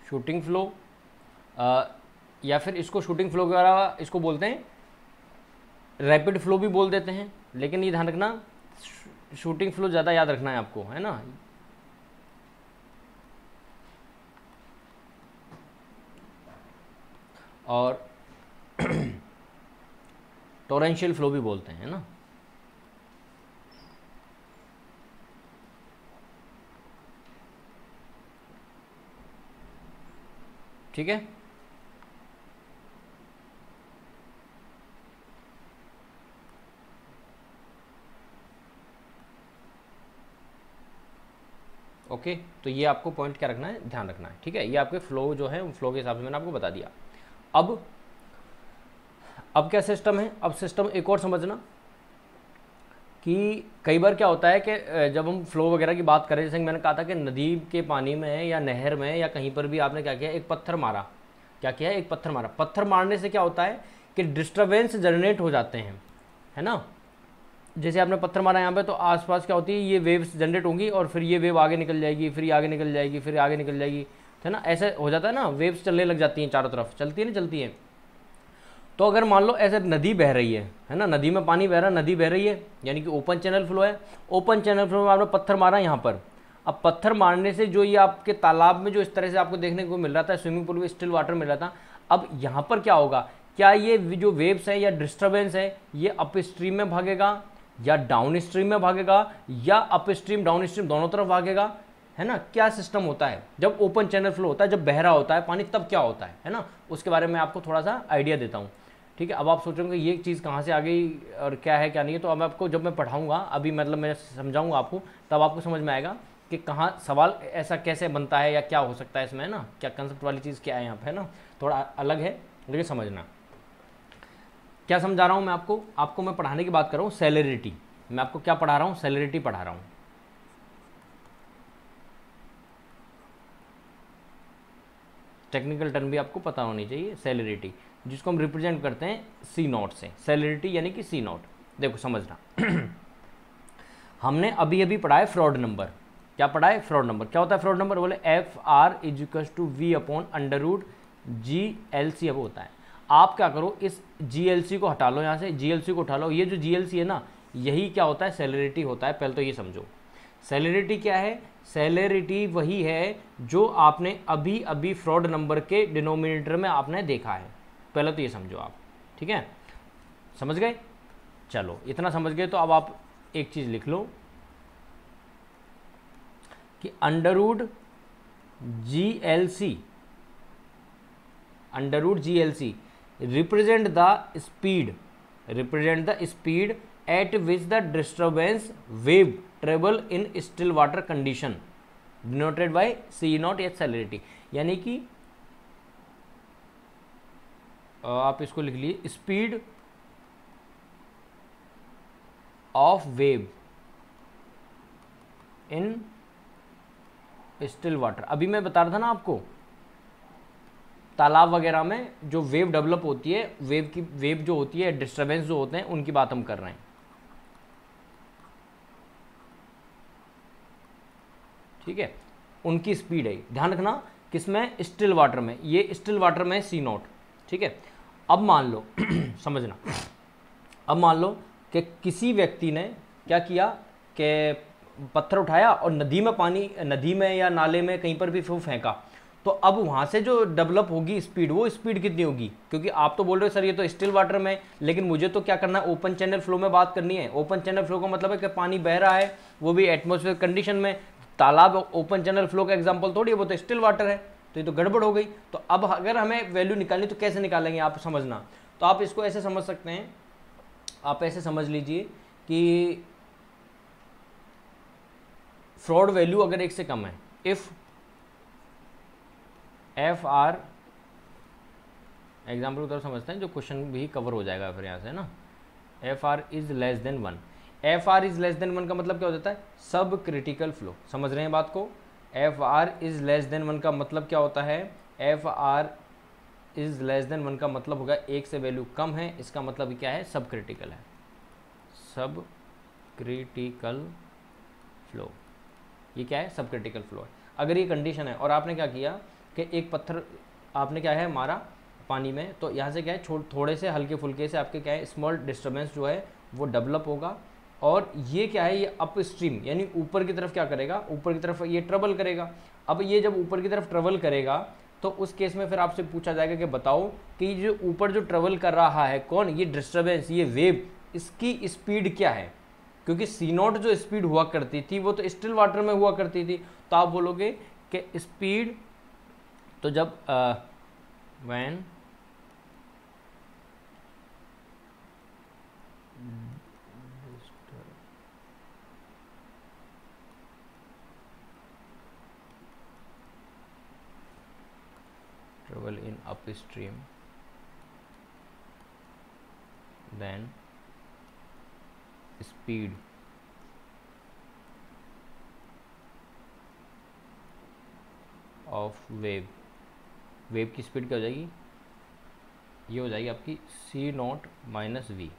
Speaker 1: शूटिंग फ्लो या फिर इसको शूटिंग फ्लो के अलावा इसको बोलते हैं रैपिड फ्लो भी बोल देते हैं। लेकिन ये ध्यान रखना शूटिंग फ्लो ज़्यादा याद रखना है आपको, है ना। और टोरेंशियल फ्लो भी बोलते हैं ना। ठीक है, ओके। तो ये आपको पॉइंट क्या रखना है? ध्यान रखना है। ठीक है, ये आपके फ्लो जो है फ्लो के हिसाब से मैंने आपको बता दिया। अब क्या सिस्टम है? अब सिस्टम एक और समझना कि कई बार क्या होता है कि जब हम फ्लो वगैरह की बात करें, जैसे मैंने कहा था कि नदी के पानी में या नहर में या कहीं पर भी आपने क्या किया, एक पत्थर मारा। क्या किया? एक पत्थर मारा। पत्थर मारने से क्या होता है कि डिस्टर्बेंस जनरेट हो जाते हैं, है ना। जैसे आपने पत्थर मारा यहाँ पे तो आसपास क्या होती है, ये वेव्स जनरेट होंगी और फिर ये वेव आगे निकल जाएगी, फिर ये आगे निकल जाएगी, फिर आगे निकल जाएगी, है ना। ऐसे हो जाता है ना, वेव्स चलने लग जाती हैं चारों तरफ, चलती है ना, चलती है। तो अगर मान लो ऐसे नदी बह रही है ना, नदी में पानी बह रहा है, नदी बह रही है यानी कि ओपन चैनल फ्लो है। ओपन चैनल फ्लो में आपने पत्थर मारा यहाँ पर। अब पत्थर मारने से जो ये आपके तालाब में जो इस तरह से आपको देखने को मिल रहा था, स्विमिंग पूल में स्टिल वाटर मिल रहा था, अब यहाँ पर क्या होगा? क्या ये जो वेव्स है या डिस्टर्बेंस है ये अप स्ट्रीम में भागेगा या डाउन स्ट्रीम में भागेगा, या अप स्ट्रीम डाउन स्ट्रीम दोनों तरफ भागेगा, है ना। क्या सिस्टम होता है जब ओपन चैनल फ्लो होता है, जब बह रहा होता है पानी, तब क्या होता है ना, उसके बारे में आपको थोड़ा सा आइडिया देता हूँ। ठीक है। अब आप सोचोगे ये चीज़ कहाँ से आ गई और क्या है क्या नहीं है, तो अब आपको जब मैं पढ़ाऊँगा अभी, मतलब मैं समझाऊँगा आपको, तब आपको समझ में आएगा कि कहाँ सवाल ऐसा कैसे बनता है या क्या हो सकता है इसमें, है ना, क्या कंसेप्ट वाली चीज़ क्या है यहाँ पे, है ना, थोड़ा अलग है लेकिन समझना। क्या समझा रहा हूँ मैं आपको, आपको मैं पढ़ाने की बात कर रहा हूँ सेलेरिटी। मैं आपको क्या पढ़ा रहा हूँ, सेलेरिटी पढ़ा रहा हूँ। टेक्निकल टर्म भी आपको पता होनी चाहिए। सेलेरिटी जिसको हम रिप्रेजेंट करते हैं सी नॉट से, सेलेरिटी यानी कि सी नॉट। देखो समझना हमने अभी अभी पढ़ा है फ्रॉड नंबर। क्या पढ़ा है, फ्रॉड नंबर। क्या होता है फ्रॉड नंबर, बोले F R is equals to V upon under root G L C अब होता है। आप क्या करो, इस जी एल सी को हटा लो, यहाँ से जी एल सी को उठा लो। ये जो जी एल सी है ना, यही क्या होता है, सेलेरिटी होता है। पहले तो ये समझो सेलेरिटी क्या है। सेलेरिटी वही है जो आपने अभी अभी फ्रॉड नंबर के डिनोमिनेटर में आपने देखा है। पहले तो ये समझो आप, ठीक है, समझ गए। चलो इतना समझ गए तो अब आप एक चीज़ लिख लो कि under root G L C, under root G L C represent the speed, represent the speed at which the disturbance wave travel in still water condition denoted by C naught H celerity. यानी कि आप इसको लिख लीजिए, speed of wave in still water. अभी मैं बता रहा था ना आपको, तालाब वगैरह में जो वेव डेवलप होती है, वेव जो होती है, डिस्टर्बेंस जो होते हैं, उनकी बात हम कर रहे हैं, ठीक है, उनकी स्पीड है। ध्यान रखना किसमें, स्टिल वाटर में। ये स्टिल वाटर में सी नॉट, ठीक है। अब मान लो समझना, अब मान लो कि किसी व्यक्ति ने क्या किया कि पत्थर उठाया और नदी में पानी, नदी में या नाले में कहीं पर भी फेंका, तो अब वहाँ से जो डेवलप होगी स्पीड, वो स्पीड कितनी होगी। क्योंकि आप तो बोल रहे हो सर ये तो स्टिल वाटर में, लेकिन मुझे तो क्या करना है, ओपन चैनल फ्लो में बात करनी है। ओपन चैनल फ्लो का मतलब है कि पानी बह रहा है, वो भी एटमॉस्फेयर कंडीशन में। तालाब ओपन चैनल फ्लो का एग्जाम्पल थोड़ी है, वो तो स्टिल वाटर है, तो ये तो गड़बड़ हो गई। तो अब अगर हमें वैल्यू निकालनी तो कैसे निकालेंगे आप समझना। तो आप इसको ऐसे समझ सकते हैं, आप ऐसे समझ लीजिए कि फ्रॉड वैल्यू अगर 1 से कम है, इफ एफ आर, एग्जाम्पल की तरफ समझते हैं जो क्वेश्चन भी कवर हो जाएगा फिर यहाँ से ना, F R is less then 1। F R is less then 1 का मतलब क्या हो जाता है, सब क्रिटिकल फ्लो। समझ रहे हैं बात को, F R is less then 1 का मतलब क्या होता है, F R is less then 1 का मतलब होगा 1 से वैल्यू कम है, इसका मतलब क्या है, सब क्रिटिकल है, सब क्रिटिकल फ्लो। ये क्या है, सब क्रिटिकल फ्लो है। अगर ये कंडीशन है और आपने क्या किया कि एक पत्थर आपने क्या है मारा पानी में, तो यहाँ से क्या है, थोड़े से हल्के फुल्के से आपके क्या है, स्मॉल डिस्टर्बेंस जो है वो डेवलप होगा। और ये क्या है, ये अप स्ट्रीम यानी ऊपर की तरफ क्या करेगा, ऊपर की तरफ ये ट्रेवल करेगा। अब ये जब ऊपर की तरफ ट्रेवल करेगा तो उस केस में फिर आपसे पूछा जाएगा कि बताओ कि जो ऊपर जो ट्रेवल कर रहा है कौन, ये डिस्टर्बेंस, ये वेव, इसकी स्पीड क्या है। क्योंकि सी नॉट जो स्पीड हुआ करती थी वो तो स्टिल वाटर में हुआ करती थी, तो आप बोलोगे कि स्पीड, तो जब when travel in upstream, then speed of wave, wave की स्पीड क्या हो जाएगी, ये हो जाएगी आपकी सी नॉट माइनस वी।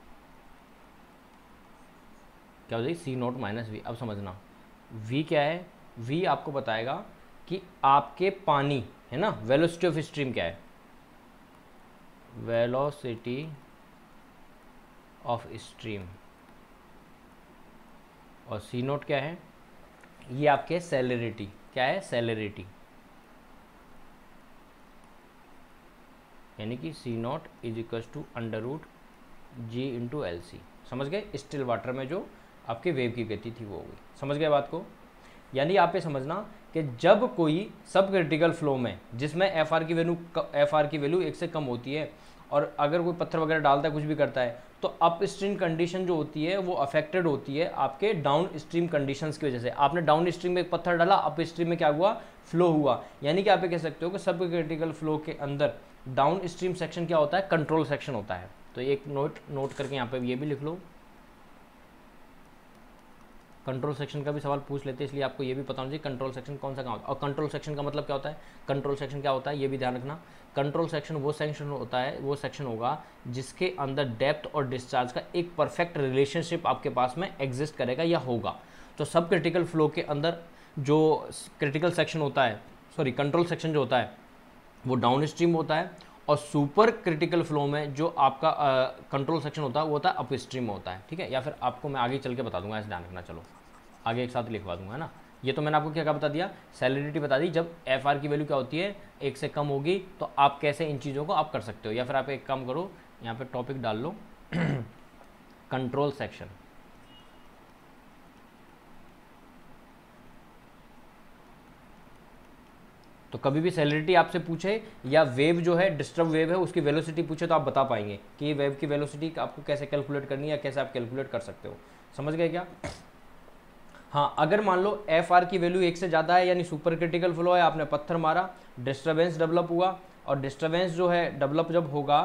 Speaker 1: क्या हो जाएगी, सी नॉट माइनस वी। अब समझना वी क्या है, वी आपको बताएगा कि आपके पानी है ना, वेलोसिटी ऑफ स्ट्रीम क्या है, वेलोसिटी ऑफ स्ट्रीम। और सी नोट क्या है, ये आपके सेलेरिटी, क्या है, सेलेरिटी, यानी कि C naught is equal to under root G into L C. समझ गए, स्टिल वाटर में जो आपके वेव की गति थी वो हो गई। समझ गए बात को। यानी आप ये समझना कि जब कोई सब क्रिटिकल फ्लो में जिसमें एफ आर की वैल्यू 1 से कम होती है और अगर कोई पत्थर वगैरह डालता है, कुछ भी करता है, तो अप स्ट्रीम कंडीशन जो होती है वो अफेक्टेड होती है आपके डाउन स्ट्रीम कंडीशंस की वजह से। आपने डाउन स्ट्रीम में एक पत्थर डाला, अप स्ट्रीम में क्या हुआ, फ्लो हुआ। यानी कि आप ये कह सकते हो कि सब क्रिटिकल फ्लो के अंदर डाउन स्ट्रीम सेक्शन क्या होता है, कंट्रोल सेक्शन होता है। तो एक नोट करके यहाँ पे ये भी लिख लो। कंट्रोल सेक्शन का भी सवाल पूछ लेते हैं, इसलिए आपको ये भी पता होना चाहिए कंट्रोल सेक्शन कौन सा कहाँ होता है। और कंट्रोल सेक्शन का मतलब क्या होता है, कंट्रोल सेक्शन क्या होता है ये भी ध्यान रखना। कंट्रोल सेक्शन वो सेक्शन होता है, वो सेक्शन होगा जिसके अंदर डेप्थ और डिस्चार्ज का एक परफेक्ट रिलेशनशिप आपके पास में एग्जिस्ट करेगा या होगा। तो सब क्रिटिकल फ्लो के अंदर जो क्रिटिकल सेक्शन होता है, सॉरी कंट्रोल सेक्शन जो होता है वो डाउन स्ट्रीम होता है, और सुपर क्रिटिकल फ्लो में जो आपका कंट्रोल सेक्शन होता है वो होता है अप स्ट्रीम में होता है। ठीक है, या फिर आपको मैं आगे चल के बता दूंगा, ऐसे ध्यान रखना। चलो आगे एक साथ लिखवा दूंगा, है ना। ये तो मैंने आपको क्या क्या बता दिया, सैलिडिटी बता दी। जब एफ आर की वैल्यू क्या होती है, 1 से कम होगी, तो आप कैसे इन चीज़ों को आप कर सकते हो। या फिर आप एक काम करो, यहाँ पे टॉपिक डाल लो कंट्रोल सेक्शन। तो कभी भी सैलिडिटी आपसे पूछे या वेव जो है, डिस्टर्ब वेव है, उसकी वेलोसिटी पूछे, तो आप बता पाएंगे कि ये वेव की वेलोसिटी आपको कैसे कैलकुलेट करनी है या कैसे आप कैलकुलेट कर सकते हो। समझ गए क्या। हाँ, अगर मान लो एफ आर की वैल्यू 1 से ज़्यादा है, यानी सुपर क्रिटिकल फ्लो है, आपने पत्थर मारा, डिस्टर्बेंस डेवलप हुआ, और डिस्टर्बेंस जो है डेवलप जब होगा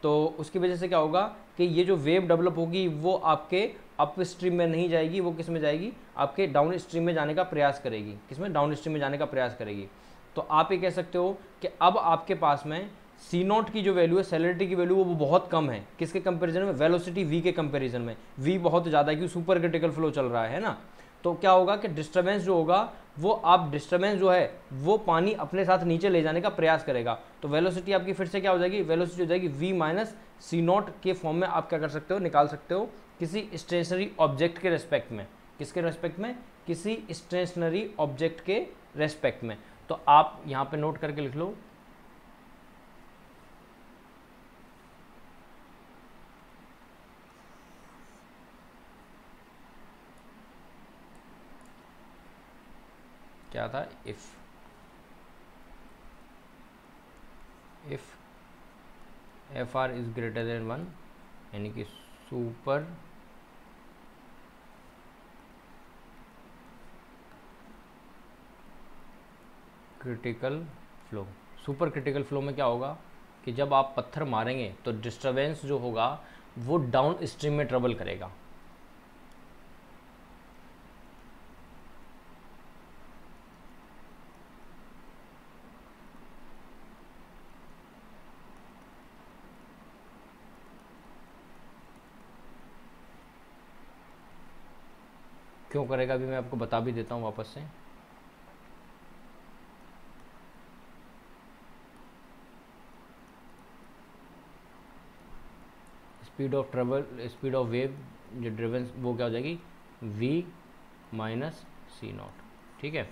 Speaker 1: तो उसकी वजह से क्या होगा कि ये जो वेव डेवलप होगी वो आपके अप स्ट्रीम में नहीं जाएगी, वो किस में जाएगी, आपके डाउन स्ट्रीम में जाने का प्रयास करेगी। किसमें, डाउन स्ट्रीम में जाने का प्रयास करेगी। तो आप ये कह सकते हो कि अब आपके पास में सी नॉट की जो वैल्यू है, सैलिडिटी की वैल्यू, वो बहुत कम है। किसके कंपैरिजन में, वेलोसिटी वी के कंपैरिजन में। वी बहुत ज़्यादा है क्योंकि सुपर क्रिटिकल फ्लो चल रहा है ना। तो क्या होगा कि डिस्टर्बेंस जो होगा वो, आप डिस्टर्बेंस जो है वो पानी अपने साथ नीचे ले जाने का प्रयास करेगा। तो वेलोसिटी आपकी फिर से क्या हो जाएगी, वेलोसिटी हो जाएगी v माइनस सी नॉट के फॉर्म में आप क्या कर सकते हो, निकाल सकते हो किसी स्टेशनरी ऑब्जेक्ट के रेस्पेक्ट में। किसके रेस्पेक्ट में, किसी स्टेशनरी ऑब्जेक्ट के रेस्पेक्ट में। तो आप यहाँ पे नोट करके लिख लो, क्या था, if F R is greater than 1, यानी कि super critical flow. Super critical flow में क्या होगा कि जब आप पत्थर मारेंगे तो डिस्टर्बेंस जो होगा वो डाउन स्ट्रीम में ट्रेवल करेगा। क्यों करेगा अभी मैं आपको बता भी देता हूँ वापस से। Speed of travel, speed of wave जो ड्रिवन, वो क्या हो जाएगी, v माइनस सी नॉट। ठीक है,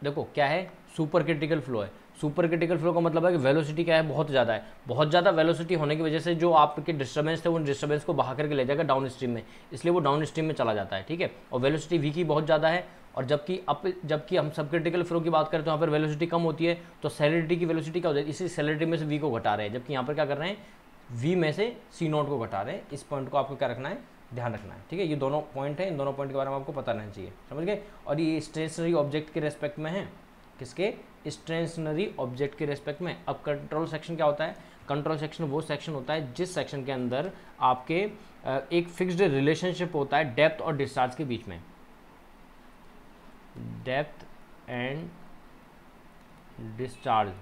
Speaker 1: देखो क्या है, सुपर क्रिटिकल फ्लो है। सुपर क्रिटिकल फ्लो का मतलब है कि वेलोसिटी क्या है, बहुत ज़्यादा है। बहुत ज़्यादा वेलोसिटी होने की वजह से जो आपके डिस्टर्बेंस थे, उन डिस्टर्बेंस को बहा करके ले जाएगा डाउन स्ट्रीम में, इसलिए वो डाउन स्ट्रीम में चला जाता है। ठीक है, और वेलोसिटी वी की बहुत ज़्यादा है, और जबकि हम सब क्रिटिकल फ्लो की बात करें तो यहाँ पर वेलोसिटी कम होती है, तो सैलिडिटी की वेलोसिटी क्या हो जाएगी, इसी सैलिडिटी में से वी को घटा रहे हैं, जबकि यहाँ पर क्या कर रहे हैं, वी में से सी नॉट को घटा रहे हैं। इस पॉइंट को आपको क्या रखना है, ध्यान रखना है। ठीक है, ये दोनों पॉइंट है, इन दोनों पॉइंट के बारे में आपको पता रहना चाहिए। समझ गए। और ये स्टेशनरी ऑब्जेक्ट के रेस्पेक्ट में है, किसके, स्टेशनरी ऑब्जेक्ट के रेस्पेक्ट में। अब कंट्रोल सेक्शन क्या होता है, कंट्रोल सेक्शन वो सेक्शन होता है जिस सेक्शन के अंदर आपके एक फिक्स्ड रिलेशनशिप होता है डेप्थ और डिस्चार्ज के बीच में। डेप्थ एंड डिस्चार्ज,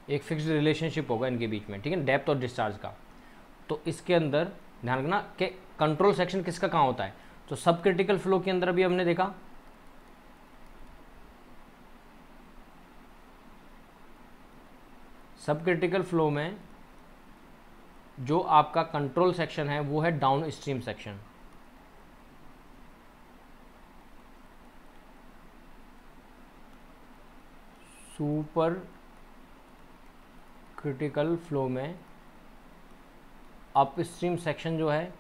Speaker 1: एक फिक्स्ड रिलेशनशिप होगा इनके बीच में। ठीक है, डेप्थ और डिस्चार्ज का। तो इसके अंदर ध्यान रखना कि कंट्रोल सेक्शन किसका कहाँ होता है। तो सब क्रिटिकल फ्लो के अंदर भी हमने देखा, सब क्रिटिकल फ्लो में जो आपका कंट्रोल सेक्शन है वो है down stream section. Super critical flow में अपस्ट्रीम सेक्शन जो है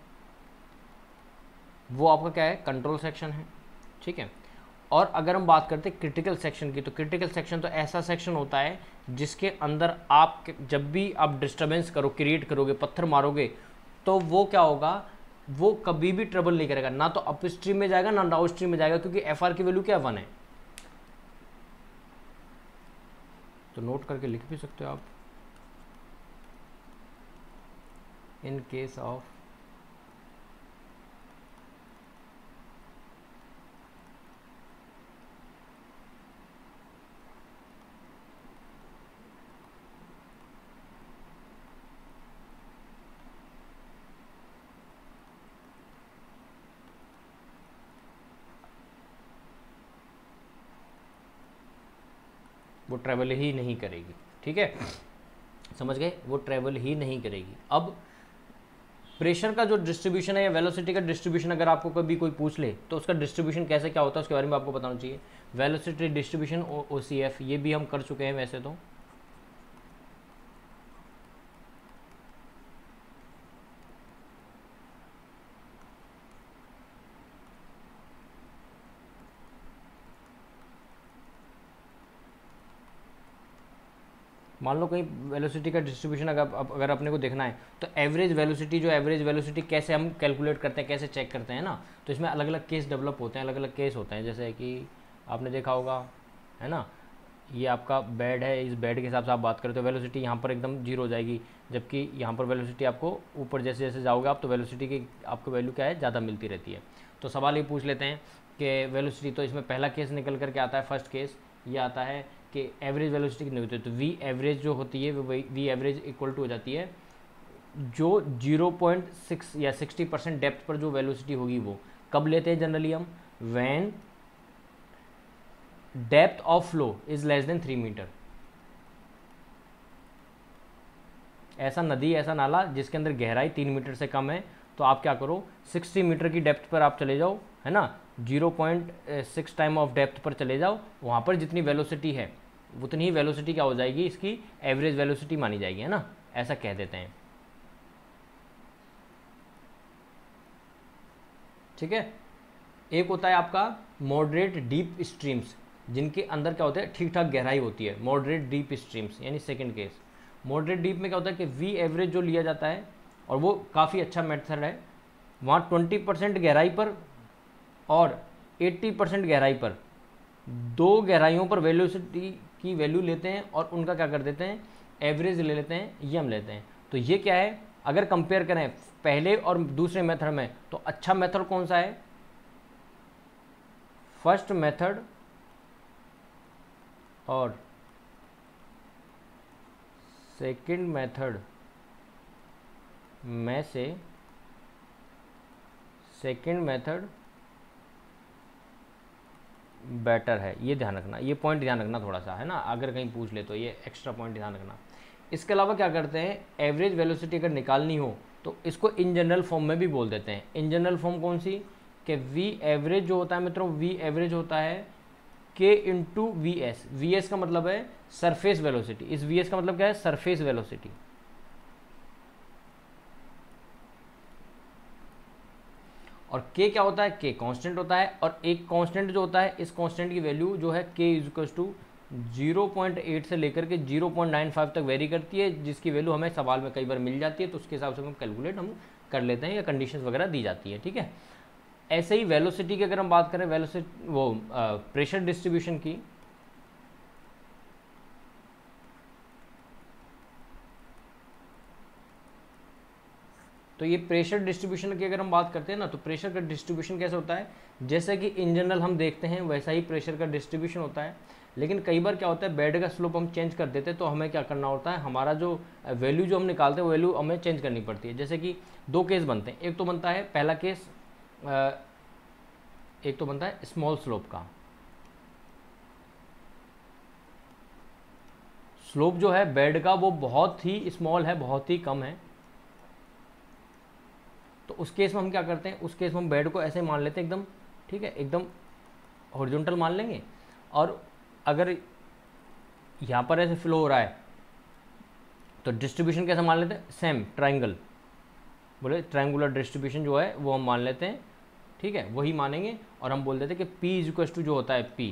Speaker 1: वो आपका क्या है, कंट्रोल सेक्शन है, ठीक है। और अगर हम बात करते हैं क्रिटिकल सेक्शन की, तो क्रिटिकल सेक्शन तो ऐसा सेक्शन होता है जिसके अंदर आप जब भी आप डिस्टर्बेंस क्रिएट करोगे, पत्थर मारोगे, तो वो क्या होगा, वो कभी भी ट्रबल नहीं करेगा, ना तो अप स्ट्रीम में जाएगा ना डाउन स्ट्रीम में जाएगा, क्योंकि एफ आर की वैल्यू क्या 1 है। तो नोट करके लिख भी सकते हो आप, इन केस ऑफ वो ट्रैवल ही नहीं करेगी, ठीक है, समझ गए, वो ट्रैवल ही नहीं करेगी। अब प्रेशर का जो डिस्ट्रीब्यूशन है या वेलोसिटी का डिस्ट्रीब्यूशन अगर आपको कभी कोई पूछ ले तो उसका डिस्ट्रीब्यूशन कैसे क्या होता है उसके बारे में आपको बताना चाहिए। वेलोसिटी डिस्ट्रीब्यूशन OCF ये भी हम कर चुके हैं वैसे तो, मान लो कहीं वेलोसिटी का डिस्ट्रीब्यूशन अगर अपने को देखना है तो एवरेज वेलोसिटी कैसे हम कैलकुलेट करते हैं, कैसे चेक करते हैं ना, तो इसमें अलग अलग केस डेवलप होते हैं, अलग अलग केस होते हैं। जैसे कि आपने देखा होगा, है ना, ये आपका बेड है, इस बेड के हिसाब से आप बात करें तो वेलोसिटी यहाँ पर एकदम जीरो हो जाएगी, जबकि यहाँ पर वेलोसिटी आपको ऊपर जैसे जैसे जाओगे आप तो वेलोसिटी की आपको वैल्यू क्या है, ज़्यादा मिलती रहती है। तो सवाल ये पूछ लेते हैं कि वेलोसिटी, तो इसमें पहला केस निकल करके आता है, फर्स्ट केस ये आता है कि एवरेज वेलोसिटी कितनी होती है, तो वी एवरेज जो होती है वो वी एवरेज इक्वल टू हो जाती है जो 0.6 या 60% डेप्थ पर जो वेलोसिटी होगी वो कब लेते हैं जनरली हम, when depth of flow is less than 3 metre. ऐसा नदी, ऐसा नाला जिसके अंदर गहराई 3 मीटर से कम है, तो आप क्या करो 60 मीटर की डेप्थ पर आप चले जाओ, है ना, 0.6 टाइम ऑफ डेप्थ पर चले जाओ, वहाँ पर जितनी वेलोसिटी है उतनी ही वेलोसिटी क्या हो जाएगी, इसकी एवरेज वेलोसिटी मानी जाएगी, है ना, ऐसा कह देते हैं, ठीक है। एक होता है आपका मॉडरेट डीप स्ट्रीम्स, जिनके अंदर क्या होता है, ठीक ठाक गहराई होती है, मॉडरेट डीप स्ट्रीम्स, यानी सेकंड केस। मॉडरेट डीप में क्या होता है कि वी एवरेज जो लिया जाता है, और वो काफ़ी अच्छा मेथड है, वहाँ 20% गहराई पर और 80% गहराई पर, दो गहराइयों पर वेलोसिटी की वैल्यू लेते हैं और उनका क्या कर देते हैं, एवरेज ले लेते हैं, ये हम लेते हैं। तो ये क्या है, अगर कंपेयर करें पहले और दूसरे मेथड में, तो अच्छा मेथड कौन सा है, फर्स्ट मेथड और सेकंड मेथड में से सेकंड मेथड बेटर है, ये ध्यान रखना, ये पॉइंट ध्यान रखना थोड़ा सा, है ना, अगर कहीं पूछ ले तो ये एक्स्ट्रा पॉइंट ध्यान रखना। इसके अलावा क्या करते हैं, एवरेज वेलोसिटी अगर निकालनी हो तो इसको इन जनरल फॉर्म में भी बोल देते हैं। इन जनरल फॉर्म कौन सी, कि वी एवरेज जो होता है मित्रों, वी एवरेज होता है के into V S. V S का मतलब है सरफेस वेलोसिटी, इस वी एस का मतलब क्या है, सरफेस वेलोसिटी। और के क्या होता है, के कांस्टेंट होता है, और एक कांस्टेंट जो होता है, इस कांस्टेंट की वैल्यू जो है के इज इक्वल टू 0.8 से लेकर के 0.95 तक वेरी करती है, जिसकी वैल्यू हमें सवाल में कई बार मिल जाती है, तो उसके हिसाब से हम कैलकुलेट हम कर लेते हैं, या कंडीशंस वगैरह दी जाती है, ठीक है। ऐसे ही वेलोसिटी की अगर हम बात करें, वेलोसिटी वो प्रेशर डिस्ट्रीब्यूशन की, तो ये प्रेशर डिस्ट्रीब्यूशन की अगर हम बात करते हैं ना, तो प्रेशर का डिस्ट्रीब्यूशन कैसे होता है, जैसे कि इन जनरल हम देखते हैं वैसा ही प्रेशर का डिस्ट्रीब्यूशन होता है। लेकिन कई बार क्या होता है, बेड का स्लोप हम चेंज कर देते हैं, तो हमें क्या करना होता है, हमारा जो वैल्यू जो हम निकालते हैं वो वैल्यू हमें चेंज करनी पड़ती है। जैसे कि दो केस बनते हैं, एक तो बनता है पहला केस, एक तो बनता है स्मॉल स्लोप का, स्लोप जो है बेड का वो बहुत ही स्मॉल है, बहुत ही कम है, तो उस केस में हम क्या करते हैं, उस केस में हम बेड को ऐसे मान लेते हैं एकदम, ठीक है, एकदम हॉरिजॉन्टल मान लेंगे, और अगर यहाँ पर ऐसे फ्लो हो रहा है तो डिस्ट्रीब्यूशन कैसे मान लेते हैं, सेम ट्राइंगल, बोले ट्रायंगुलर डिस्ट्रीब्यूशन जो है वो हम मान लेते हैं, ठीक है, वही मानेंगे। और हम बोल देते हैं कि P इक्वल टू जो होता है P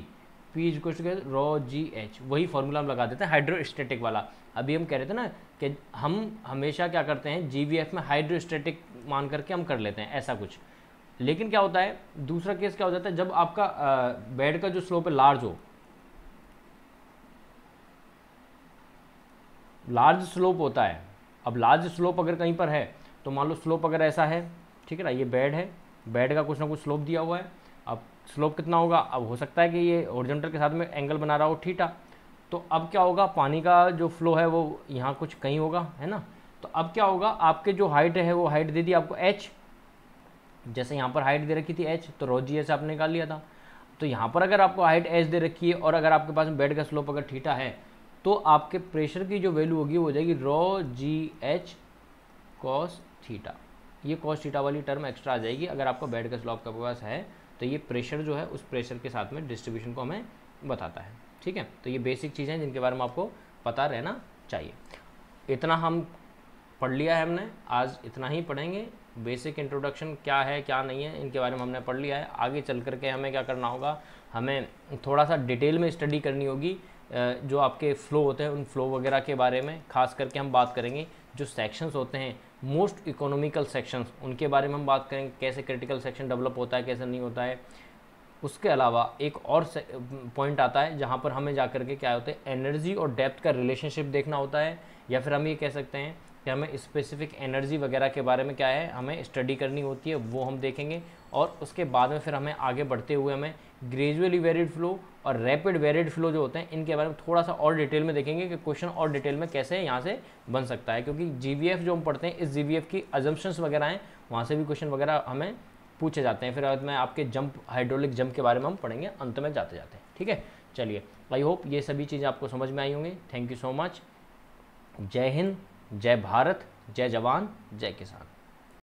Speaker 1: equal to rho G H, वही फॉर्मूला हम लगा देते हैं हाइड्रोस्टैटिक वाला। अभी हम कह रहे थे ना कि हम हमेशा क्या करते हैं, GVF में हाइड्रोस्टैटिक मान करके हम कर लेते हैं ऐसा कुछ। लेकिन क्या होता है, दूसरा केस क्या हो जाता है, जब आपका बेड का जो स्लोप है लार्ज हो, लार्ज स्लोप होता है। अब लार्ज स्लोप अगर कहीं पर है तो मान लो स्लोप अगर ऐसा है, ठीक है ना, ये बेड है, बेड का कुछ ना कुछ स्लोप दिया हुआ है। अब स्लोप कितना होगा, अब हो सकता है कि ये हॉरिजॉन्टल के साथ में एंगल बना रहा हो थीटा, तो अब क्या होगा, पानी का जो फ्लो है वो यहाँ कुछ कहीं होगा, है ना। तो अब क्या होगा, आपके जो हाइट है वो हाइट दे दी आपको h, जैसे यहाँ पर हाइट दे रखी थी h, तो रो जी एस आपने निकाल लिया था। तो यहाँ पर अगर आपको हाइट h दे रखी है और अगर आपके पास बेड का स्लोप अगर थीटा है, तो आपके प्रेशर की जो वैल्यू होगी वो हो जाएगी रो जी एच कॉस थीटा। ये कॉस थीटा वाली टर्म एक्स्ट्रा आ जाएगी अगर आपका बेड का स्लोप आपके पास है, तो ये प्रेशर जो है उस प्रेशर के साथ में डिस्ट्रीब्यूशन को हमें बताता है, ठीक है। तो ये बेसिक चीज़ें हैं जिनके बारे में आपको पता रहना चाहिए। इतना हम पढ़ लिया है हमने, आज इतना ही पढ़ेंगे। बेसिक इंट्रोडक्शन क्या है क्या नहीं है इनके बारे में हमने पढ़ लिया है। आगे चल करके हमें क्या करना होगा, हमें थोड़ा सा डिटेल में स्टडी करनी होगी, जो आपके फ़्लो होते हैं उन फ्लो वगैरह के बारे में खास करके हम बात करेंगे। जो सेक्शंस होते हैं मोस्ट इकोनॉमिकल सेक्शंस, उनके बारे में हम बात करेंगे, कैसे क्रिटिकल सेक्शन डेवलप होता है कैसे नहीं होता है। उसके अलावा एक और पॉइंट आता है जहाँ पर हमें जा करके क्या होता है, एनर्जी और डेप्थ का रिलेशनशिप देखना होता है, या फिर हम ये कह सकते हैं कि हमें स्पेसिफिक एनर्जी वगैरह के बारे में क्या है हमें स्टडी करनी होती है, वो हम देखेंगे। और उसके बाद में फिर हमें आगे बढ़ते हुए हमें ग्रेजुअली वेरिड फ्लो और रैपिड वेरिड फ्लो जो होते हैं इनके बारे में थोड़ा सा और डिटेल में देखेंगे कि क्वेश्चन और डिटेल में कैसे यहाँ से बन सकता है, क्योंकि GVF जो हम पढ़ते हैं इस GVF की अजम्पशंस वगैरह हैं, वहाँ से भी क्वेश्चन वगैरह हमें पूछे जाते हैं। फिर बाद में आपके जंप, हाइड्रोलिक जंप के बारे में हम पढ़ेंगे अंत में जाते जाते, ठीक है। चलिए, आई होप ये सभी चीज़ें आपको समझ में आई होंगी। Thank you so much. जय हिंद, जय भारत, जय जवान, जय किसान।